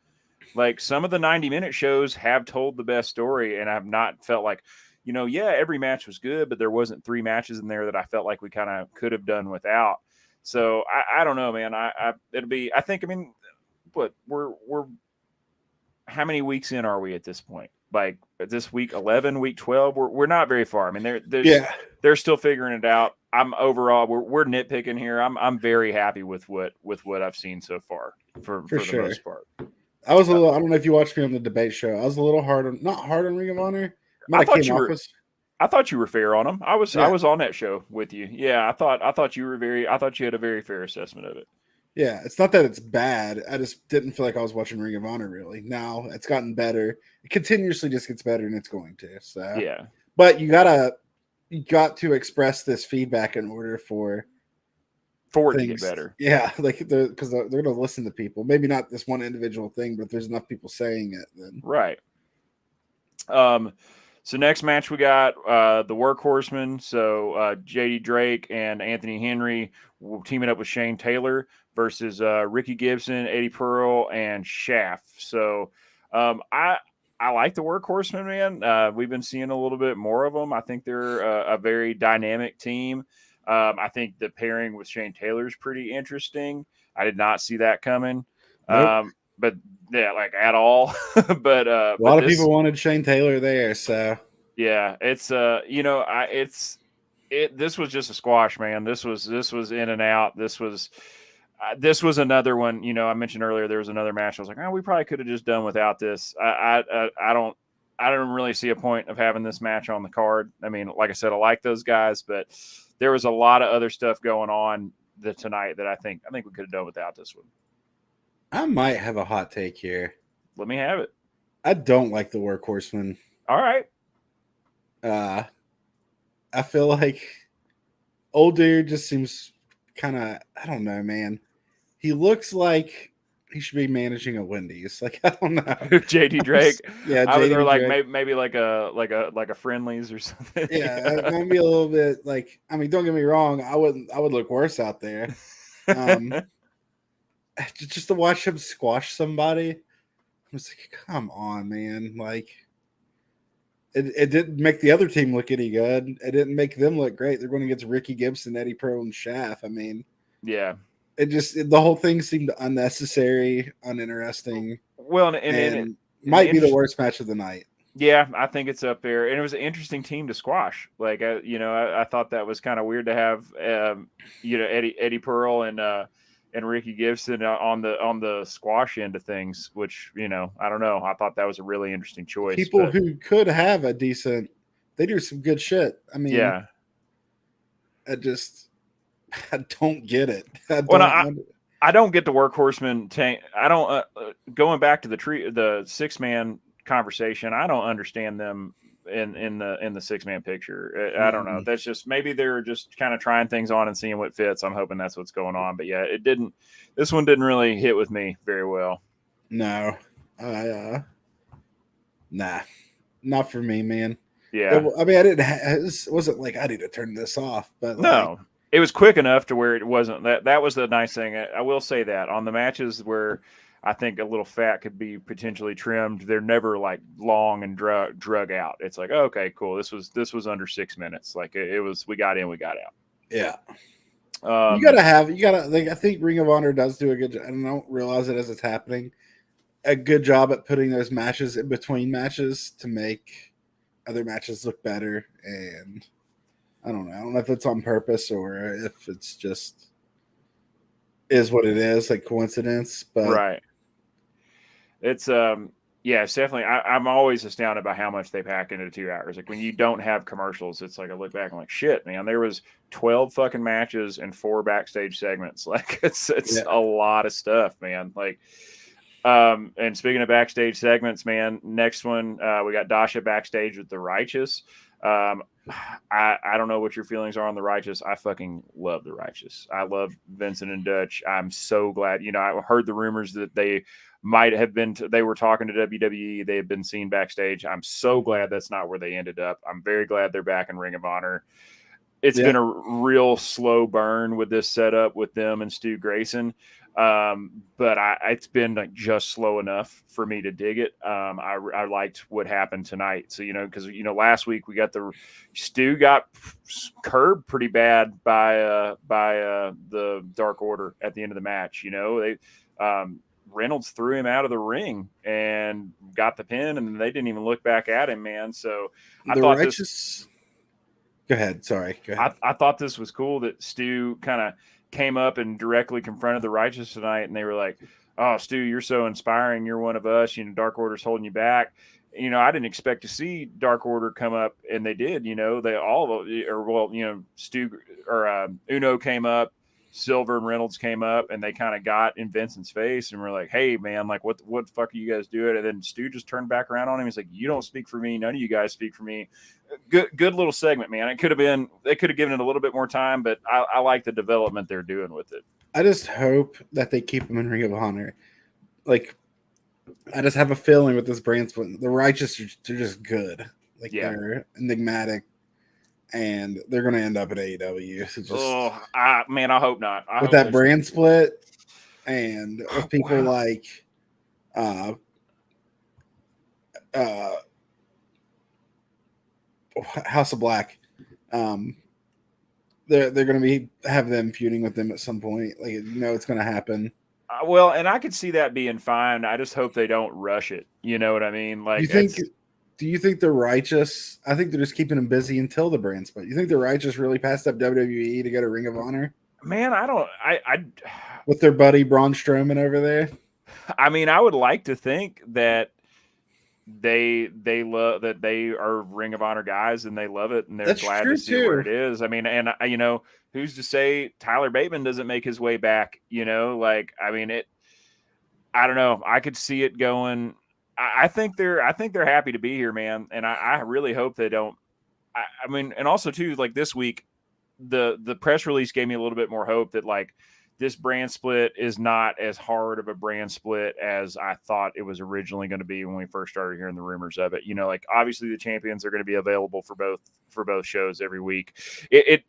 Like some of the 90-minute shows have told the best story, and I've not felt like, every match was good, but there wasn't 3 matches in there that I felt like we kind of could have done without. So I don't know, man. We're how many weeks in are we at this point? Like this week 11, week 12, we're not very far. I mean, they're still figuring it out. We're nitpicking here. I'm very happy with what I've seen so far for the most part. I was I don't know if you watched me on the debate show. I was a little not hard on Ring of Honor. I thought you were fair on them. I was on that show with you. Yeah, I thought you had a very fair assessment of it. Yeah, it's not that it's bad. I just didn't feel like I was watching Ring of Honor really. Now it's gotten better. It continuously just gets better, and it's going to. So yeah, but you got to express this feedback in order for it to get better. Yeah, like because they're going to listen to people. Maybe not this one individual thing, but if there's enough people saying it, then right. So next match we got the Workhorsemen. So JD Drake and Anthony Henry teaming up with Shane Taylor versus Ricky Gibson, Eddie Pearl, and Shaft. So I like the Workhorsemen, man. We've been seeing a little bit more of them. I think they're a very dynamic team. I think the pairing with Shane Taylor is pretty interesting. I did not see that coming. Nope. But yeah, like at all. But a lot of people wanted Shane Taylor there, so yeah, it's this was just a squash, man. This was in and out. This was another one. I mentioned earlier there was another match. I was like, we probably could have just done without this. I don't really see a point of having this match on the card. I mean, like I said, I like those guys, but there was a lot of other stuff going on tonight that I think we could have done without this one. I might have a hot take here. Let me have it. I don't like the Workhorsemen. All right. I feel like old dude just seems kind of, I don't know, man. He looks like he should be managing a Wendy's. Like, I don't know. JD Drake. Yeah, or like maybe like a Friendlies or something. Yeah, it might be a little bit like, I mean, don't get me wrong, I would look worse out there. Just to watch him squash somebody, I was like, come on, man. Like, it didn't make the other team look any good. It didn't make them look great. They're going against Ricky Gibson, Eddie Pearl, and Shaft. I mean, yeah. The whole thing seemed unnecessary, uninteresting. Well, and might be the worst match of the night. Yeah, I think it's up there, and it was an interesting team to squash. Like, I thought that was kind of weird to have, Eddie Pearl and Ricky Gibson on the squash end of things. Which I don't know. I thought that was a really interesting choice. People who could have a decent, they do some good shit. I mean, yeah, I don't get it. I don't get the Workhorsemen tank. I don't going back to the 6-man conversation. I don't understand them in the 6-man picture. I don't know. That's just, maybe they're just kind of trying things on and seeing what fits. I'm hoping that's what's going on. But yeah, this one didn't really hit with me very well. No, nah, not for me, man. Yeah, I mean, it wasn't like I need to turn this off, but no. It was quick enough to where it wasn't that was the nice thing. I will say that on the matches where I think a little fat could be potentially trimmed, they're never like long and drug out. It's like, okay, cool. This was under 6 minutes. Like it was, we got in, we got out. Yeah. You gotta like, I think Ring of Honor does do a good job. I don't realize it as it's happening. A good job at putting those matches in between matches to make other matches look better. And I don't know. I don't know if it's on purpose or if it's just is what it is, like coincidence. But Right. It's yeah, it's definitely. I'm always astounded by how much they pack into 2 hours. Like when you don't have commercials, it's like I look back and I'm like, shit, man, there was 12 fucking matches and 4 backstage segments. Like it's yeah, a lot of stuff, man. Like, and speaking of backstage segments, man, next one we got Dasha backstage with the Righteous. I don't know what your feelings are on the Righteous. I fucking love the Righteous. I love Vincent and Dutch. I'm so glad. You know, I heard the rumors that they might have been. They were talking to WWE. They had been seen backstage. I'm so glad that's not where they ended up. I'm very glad they're back in Ring of Honor. It's been a real slow burn with this setup with them and Stu Grayson. But it's been like just slow enough for me to dig it. I liked what happened tonight. So, you know, because, you know, last week we got Stu got curbed pretty bad by the Dark Order at the end of the match. You know, Reynolds threw him out of the ring and got the pin, and they didn't even look back at him, man. So I thought Righteous. Go ahead. Sorry. Go ahead. I thought this was cool that Stu kind of came up and directly confronted the Righteous tonight, and they were like, "Oh, Stu, you're so inspiring. You're one of us. You know, Dark Order's holding you back." You know, I didn't expect to see Dark Order come up, and they did. You know, they all, or well, you know, Stu or Uno came up, Silver and Reynolds came up, and they kind of got in Vincent's face and were like, "Hey, man, like what the fuck are you guys doing?" And then Stu just turned back around on him. He's like, "You don't speak for me. None of you guys speak for me." Good little segment, man. They could have given it a little bit more time, but I like the development they're doing with it. I just hope that they keep him in Ring of Honor. Like, I just have a feeling with this brand split, the Righteous they're just good. Like they're enigmatic, and they're going to end up at AEW. So just, man, I hope not. With that brand split, and with people like House of Black, they're going to have them feuding with them at some point. Like, you know, it's going to happen. Well, and I could see that being fine. I just hope they don't rush it. You know what I mean? Like, do you think the Righteous? I think they're just keeping them busy until the brand split. You think the Righteous really passed up WWE to go to Ring of Honor? Man, I don't. With their buddy Braun Strowman over there. I mean, I would like to think that they love that they are Ring of Honor guys and they love it and they're glad to see where it is. I mean, and you know, who's to say Tyler Bateman doesn't make his way back? You know, like I mean, I don't know. I could see it going. I think they're happy to be here, man, and I really hope they don't. I mean, and also too, like this week, the press release gave me a little bit more hope that like this brand split is not as hard of a brand split as I thought it was originally going to be when we first started hearing the rumors of it. You know, like obviously the champions are going to be available for both shows every week. It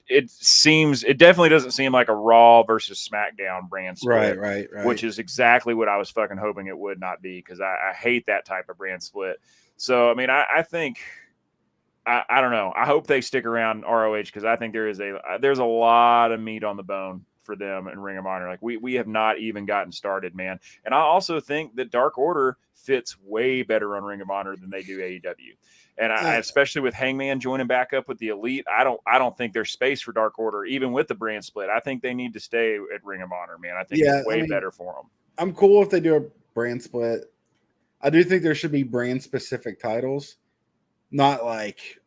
definitely doesn't seem like a Raw versus SmackDown brand split, right. Which is exactly what I was fucking hoping it would not be because I hate that type of brand split. So I mean, I think. I don't know. I hope they stick around ROH because I think there's a lot of meat on the bone for them in Ring of Honor. Like we have not even gotten started, man. And I also think that Dark Order fits way better on Ring of Honor than they do AEW. And I especially with Hangman joining back up with the Elite, I don't think there's space for Dark Order even with the brand split. I think they need to stay at Ring of Honor, man. I think it's way better for them. I'm cool if they do a brand split. I do think there should be brand specific titles. Not like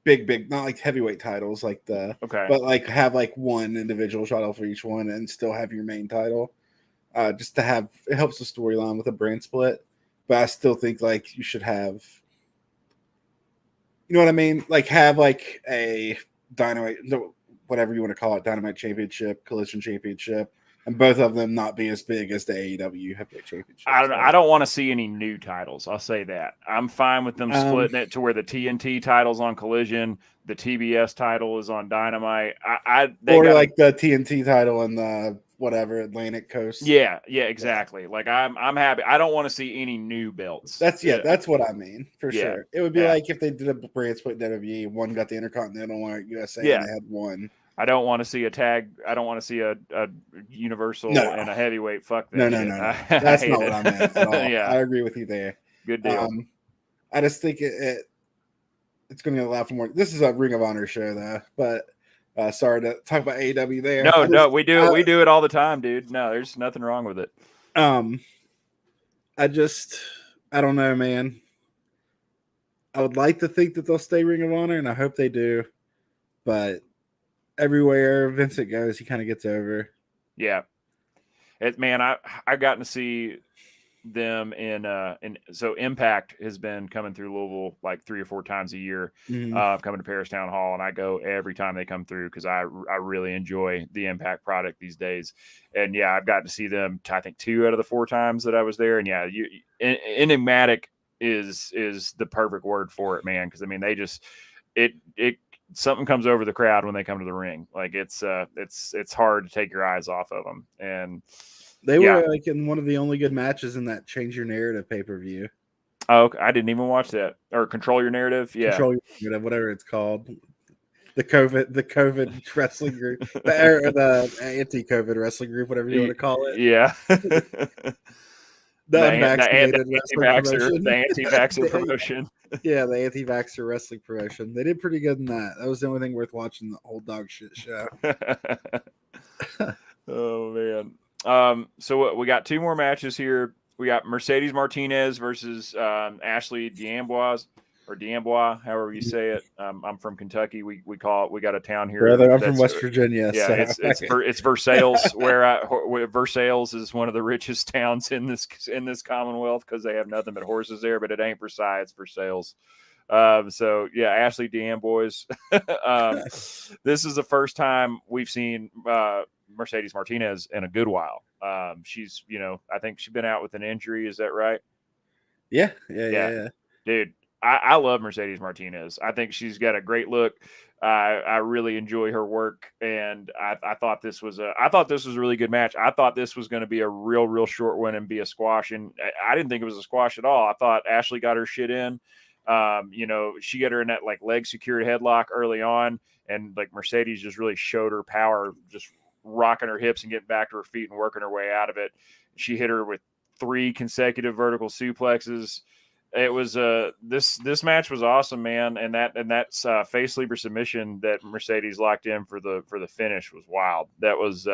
big, not like heavyweight titles, like but like have like one individual title for each one and still have your main title. Just to have it helps the storyline with a brand split. But I still think like you should have, you know what I mean? Like have like a Dynamite, whatever you want to call it, Dynamite Championship, Collision Championship. And both of them not be as big as the AEW Heavyweight Championship. I don't want to see any new titles. I'll say that. I'm fine with them splitting it to where the TNT title's on Collision, the TBS title is on Dynamite. Like the TNT title and the whatever Atlantic Coast. Yeah, exactly. Like I'm happy. I don't want to see any new belts. That's what I mean for sure. It would be like if they did a brand split WWE, one got the Intercontinental, one USA, and they had one. I don't want to see a tag. I don't want to see a Universal and a heavyweight. Fuck that. No. That's not what I meant at all. I agree with you there. Good deal. I just think it's going to be a lot more. This is a Ring of Honor show, though. But sorry to talk about AEW there. No, we do it all the time, dude. No, there's nothing wrong with it. I don't know, man. I would like to think that they'll stay Ring of Honor, and I hope they do. But everywhere Vincent goes, he kind of gets over. Yeah, I've gotten to see them in so Impact has been coming through Louisville like 3 or 4 times a year, coming to Paris Town Hall, and I go every time they come through because I really enjoy the Impact product these days. And yeah, I've gotten to see them I think 2 out of the 4 times that I was there. And yeah, enigmatic is the perfect word for it, man, because I mean they just it something comes over the crowd when they come to the ring. Like it's hard to take your eyes off of them. And they were like in one of the only good matches in that Change Your Narrative pay-per-view. Oh, I didn't even watch that. Or Control Your Narrative. Yeah. Control Your Narrative, whatever it's called. The COVID wrestling group, the anti-COVID wrestling group, whatever you want to call it. Yeah. The unvaccinated wrestling promotion. The anti-vaxxer promotion. Yeah, the anti-vaxxer wrestling promotion. They did pretty good in that. That was the only thing worth watching the whole dog shit show. Oh, man. So we got 2 more matches here. We got Mercedes Martinez versus Ashley D'Amboise, or D'Amboise, however you say it. I'm from Kentucky. We call it. We got a town here. Brother, I'm from West Virginia. Yeah, so. it's Versailles, where Versailles is one of the richest towns in this Commonwealth because they have nothing but horses there. But it ain't Versailles, it's Versailles. So yeah, Ashley D'Amboise. This is the first time we've seen Mercedes Martinez in a good while. She's, I think she's been out with an injury. Is that right? Yeah. Dude, I love Mercedes Martinez. I think she's got a great look. I really enjoy her work, and I thought this was a really good match. I thought this was going to be a real short one and be a squash, and I didn't think it was a squash at all. I thought Ashley got her shit in. She got her in that like leg secured headlock early on, and like Mercedes just really showed her power, just rocking her hips and getting back to her feet and working her way out of it. She hit her with 3 consecutive vertical suplexes. It was this match was awesome, man, and that's face lever submission that Mercedes locked in for the finish was wild. That was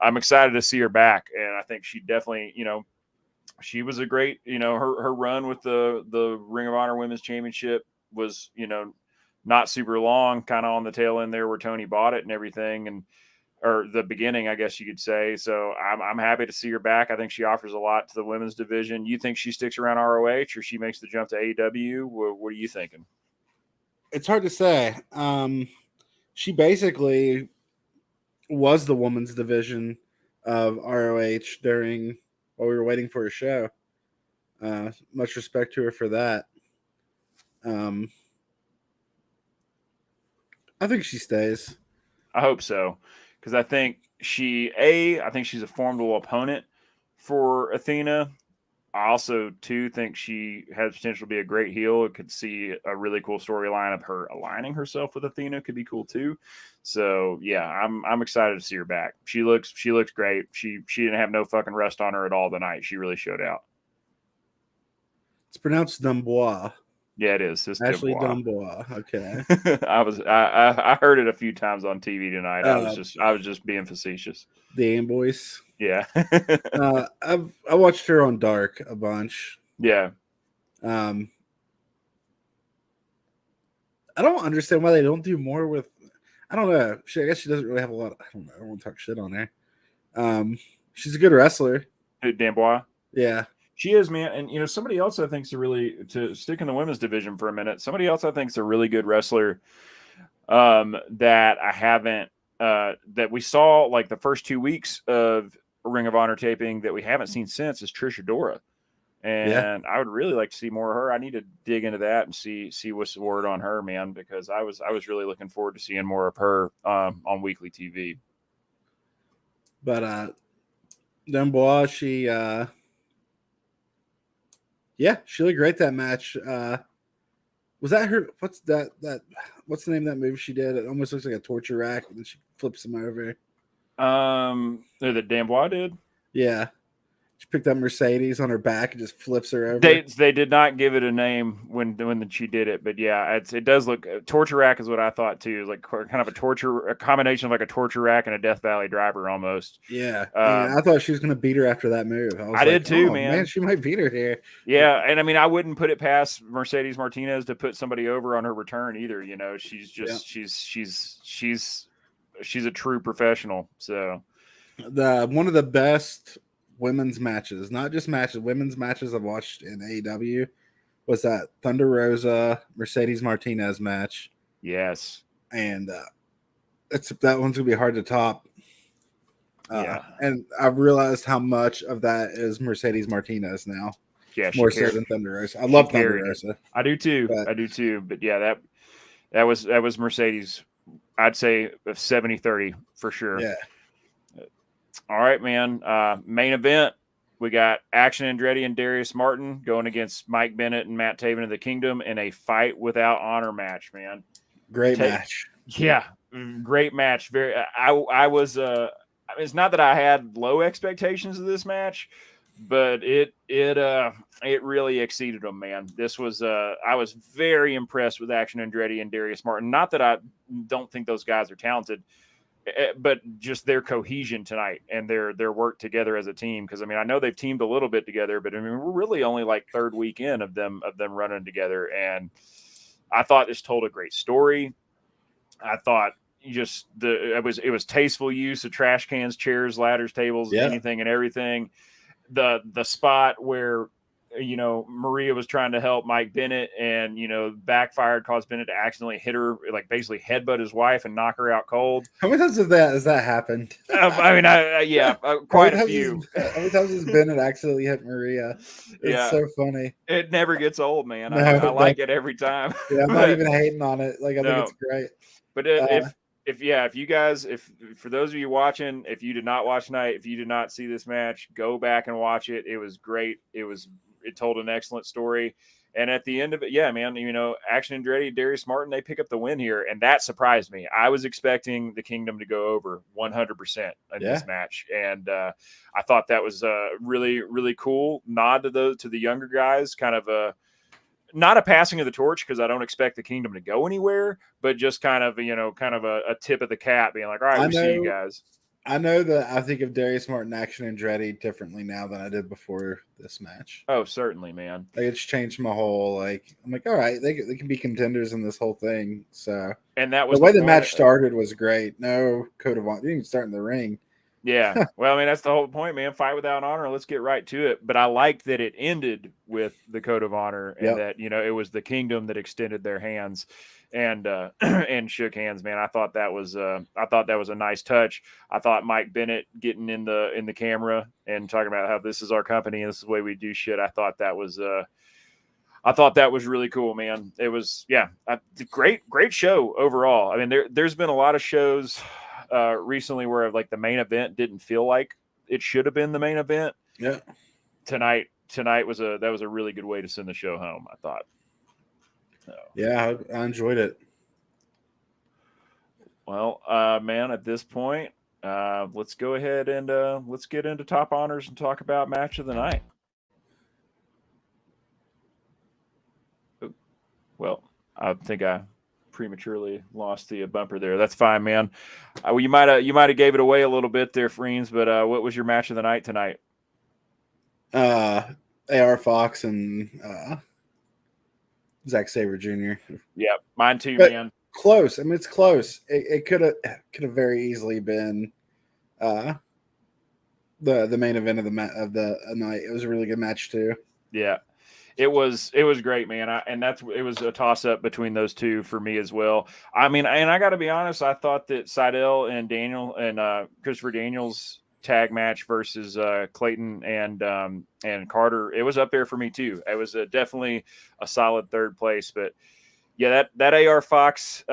I'm excited to see her back, and I think she definitely, she was a great, her run with the Ring of Honor Women's Championship was, not super long, kind of on the tail end there where Tony bought it and everything, or the beginning, I guess you could say. So I'm happy to see her back. I think she offers a lot to the women's division. You think she sticks around ROH or she makes the jump to AEW? What are you thinking? It's hard to say. She basically was the women's division of ROH while we were waiting for a show. Much respect to her for that. I think she stays. I hope so. Because I think she's a formidable opponent for Athena. I also, too, think she has potential to be a great heel. I could see a really cool storyline of her aligning herself with Athena. Could be cool, too. So, yeah, I'm excited to see her back. She looks great. She didn't have no fucking rust on her at all tonight. She really showed out. It's pronounced Dumbois. Yeah, it is. It's Ashley Dumbois. Okay. I heard it a few times on TV tonight. I was just being facetious. The Amboys. Yeah. I watched her on Dark a bunch. Yeah. I don't understand why they don't do more with. I don't know. I guess she doesn't really have a lot. I don't know. I don't want to talk shit on her. She's a good wrestler. Dambois. Yeah. She is, man. And, somebody else I think is to stick in the women's division for a minute, somebody else I think is a really good wrestler that I haven't, that we saw like the first 2 weeks of Ring of Honor taping that we haven't seen since is Trish Adora. And I would really like to see more of her. I need to dig into that and see what's the word on her, man, because I was really looking forward to seeing more of her on weekly TV. But Dumbois, she looked great that match. Was that her? What's that? What's the name of that move she did? It almost looks like a torture rack, and then she flips him over. That Dambois did. Yeah, She picked up Mercedes on her back and just flips her over. They did not give it a name when she did it, but yeah, it does look torture rack is what I thought too, like kind of a combination of like a torture rack and a Death Valley driver almost. Yeah, and I thought she was going to beat her after that move. I did too, oh, man. She might beat her here. Yeah, and I mean, I wouldn't put it past Mercedes Martinez to put somebody over on her return either. You know, she's just she's a true professional. So one of the best women's matches, not just matches, women's matches I've watched in AEW was that Thunder Rosa Mercedes Martinez match. Yes, and that one's gonna be hard to top. Yeah, and I've realized how much of that is Mercedes Martinez now. Yeah, more so than Thunder Rosa. I love Thunder Rosa. I do too. But yeah, that was Mercedes. I'd say 70-30 for sure. Yeah. All right, man. Main event. We got Action Andretti and Darius Martin going against Mike Bennett and Matt Taven of the Kingdom in a fight without honor match, man. Great match. Yeah, great match. I was it's not that I had low expectations of this match, but it really exceeded them, man. This was I was very impressed with Action Andretti and Darius Martin. Not that I don't think those guys are talented, but just their cohesion tonight and their work together as a team. Because I mean, I know they've teamed a little bit together, but I mean, we're really only like third weekend of them running together. And I thought this told a great story. I thought it was tasteful use of trash cans, chairs, ladders, tables, anything and everything. The spot where, you know, Maria was trying to help Mike Bennett and, you know, backfired, caused Bennett to accidentally hit her, like basically headbutt his wife and knock her out cold. How many times has that happened? I mean, quite a few. How many times has Bennett accidentally hit Maria? It's so funny. It never gets old, man. No, I like it every time. Yeah, I'm not even hating on it. Like, I think it's great. But if you guys, for those of you watching, if you did not watch tonight, if you did not see this match, go back and watch it. It was great. It told an excellent story. And at the end of it, yeah, man, you know, Action Andretti, Darius Martin, they pick up the win here. And that surprised me. I was expecting the Kingdom to go over 100% in this match. And I thought that was really, really cool nod to the younger guys, kind of not a passing of the torch, because I don't expect the Kingdom to go anywhere, but just kind of a tip of the cap, being like, all right, we see you guys. I know that I think of Darius Martin, Action Andretti differently now than I did before this match. Oh, certainly, man. Like, it's changed my whole, like, I'm like, all right, they can be contenders in this whole thing. So, and that was the way the match started was great. No code of honor. You didn't even start in the ring. Yeah. Well, I mean, that's the whole point, man. Fight without honor. Let's get right to it. But I liked that it ended with the code of honor, and that, you know, it was the Kingdom that extended their hands and and shook hands, man. I thought that was a nice touch. I thought Mike Bennett getting in the camera and talking about how this is our company and this is the way we do shit. I thought that was really cool, man. It was great show overall. I mean, there's been a lot of shows recently where like the main event didn't feel like it should have been the main event. Yeah. Tonight was a really good way to send the show home, I thought. So. Yeah, I enjoyed it. Well, man, at this point, let's go ahead and let's get into top honors and talk about match of the night. Well, I think I prematurely lost the bumper there. That's fine, man. You might have gave it away a little bit there, Freens, but what was your match of the night tonight? AR Fox and Zack Sabre Jr. Yeah, mine too, man. Close. I mean, it's close. It could have very easily been the main event of the night. It was a really good match too. Yeah. It was great, man. It was a toss up between those two for me as well. I mean, and I got to be honest, I thought that Seidel and Daniel and Christopher Daniels tag match versus Clayton and Carter, it was up there for me too. It was definitely a solid third place, but yeah, that AR Fox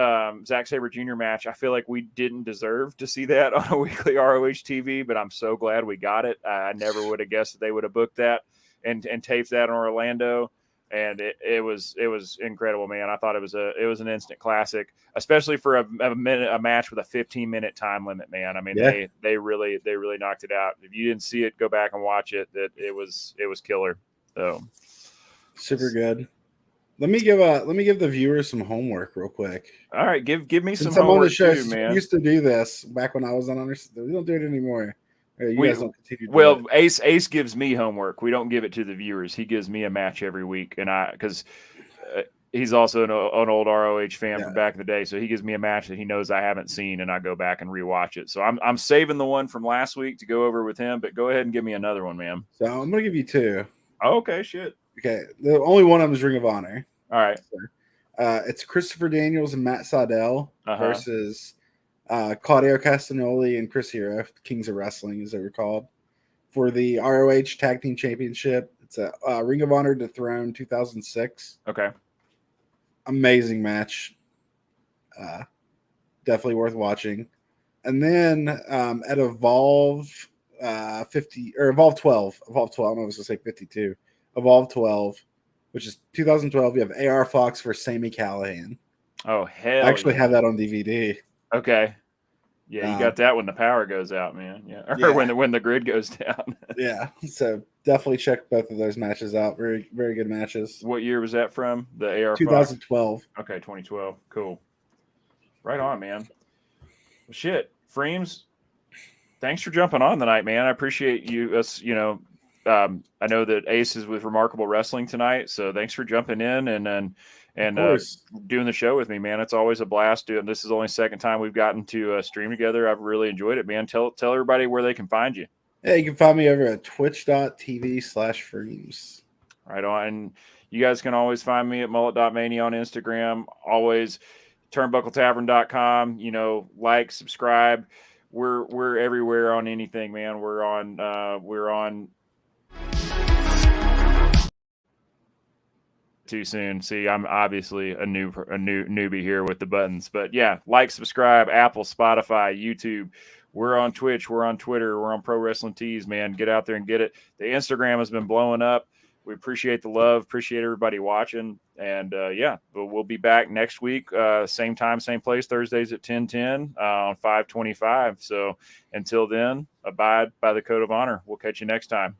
Zack Sabre Jr. match, I feel like we didn't deserve to see that on a weekly ROH TV, but I'm so glad we got it. I never would have guessed that they would have booked that and taped that in Orlando. and it was incredible, man. I thought it was an instant classic, especially for a match with a 15-minute time limit, man. I mean, Yeah. they really knocked it out. If you didn't see it, go back and watch it. That it was killer. So super good. Let me give the viewers some homework real quick. All right, give me Since some I'm on the homework show, too, man. we used to do this back when I was on. We don't do it anymore. You guys don't continue to well, do it. Ace gives me homework. We don't give it to the viewers. He gives me a match every week, and because he's also an old ROH fan from back in the day, so he gives me a match that he knows I haven't seen, and I go back and rewatch it. So I'm saving the one from last week to go over with him, but go ahead and give me another one, man. So I'm gonna give you two. Oh, okay, shit. Okay, the only one of them is Ring of Honor. All right. So, it's Christopher Daniels and Matt Sydal versus Claudio Castagnoli and Chris Hero, Kings of Wrestling, as they were called, for the ROH Tag Team Championship. It's a Ring of Honor Dethroned 2006. Okay. Amazing match. Definitely worth watching. And then at Evolve 50 or Evolve 12, I don't know if I was going to say 52. Evolve 12, which is 2012. You have AR Fox versus Sami Callihan. Oh, hell! I actually have that on DVD. Okay. Yeah, you got that when the power goes out, man. Yeah, or when the grid goes down. Yeah, so definitely check both of those matches out. Very, very good matches. What year was that from? The AR 2012. Fox? Okay, 2012. Cool. Right on, man. Well, shit, Freems, thanks for jumping on tonight, man. I appreciate you. I know that Ace is with Remarkable Wrestling tonight, so thanks for jumping in and doing the show with me, man. It's always a blast doing. This is the only second time we've gotten to stream together. I've really enjoyed it, man. Tell everybody where they can find you. Yeah, you can find me over at twitch.tv/Freems. Right on. And you guys can always find me at mullet.mania on Instagram. Always turnbuckletavern.com. Like, subscribe. We're everywhere on anything, man. We're on too soon. See, I'm obviously a newbie here with the buttons, but yeah, like, subscribe, Apple, Spotify, YouTube. We're on Twitch. We're on Twitter. We're on Pro Wrestling Tees, man. Get out there and get it. The Instagram has been blowing up. We appreciate the love. Appreciate everybody watching. And we'll be back next week. Same time, same place, Thursdays at 10:10 on 525. So until then, abide by the code of honor. We'll catch you next time.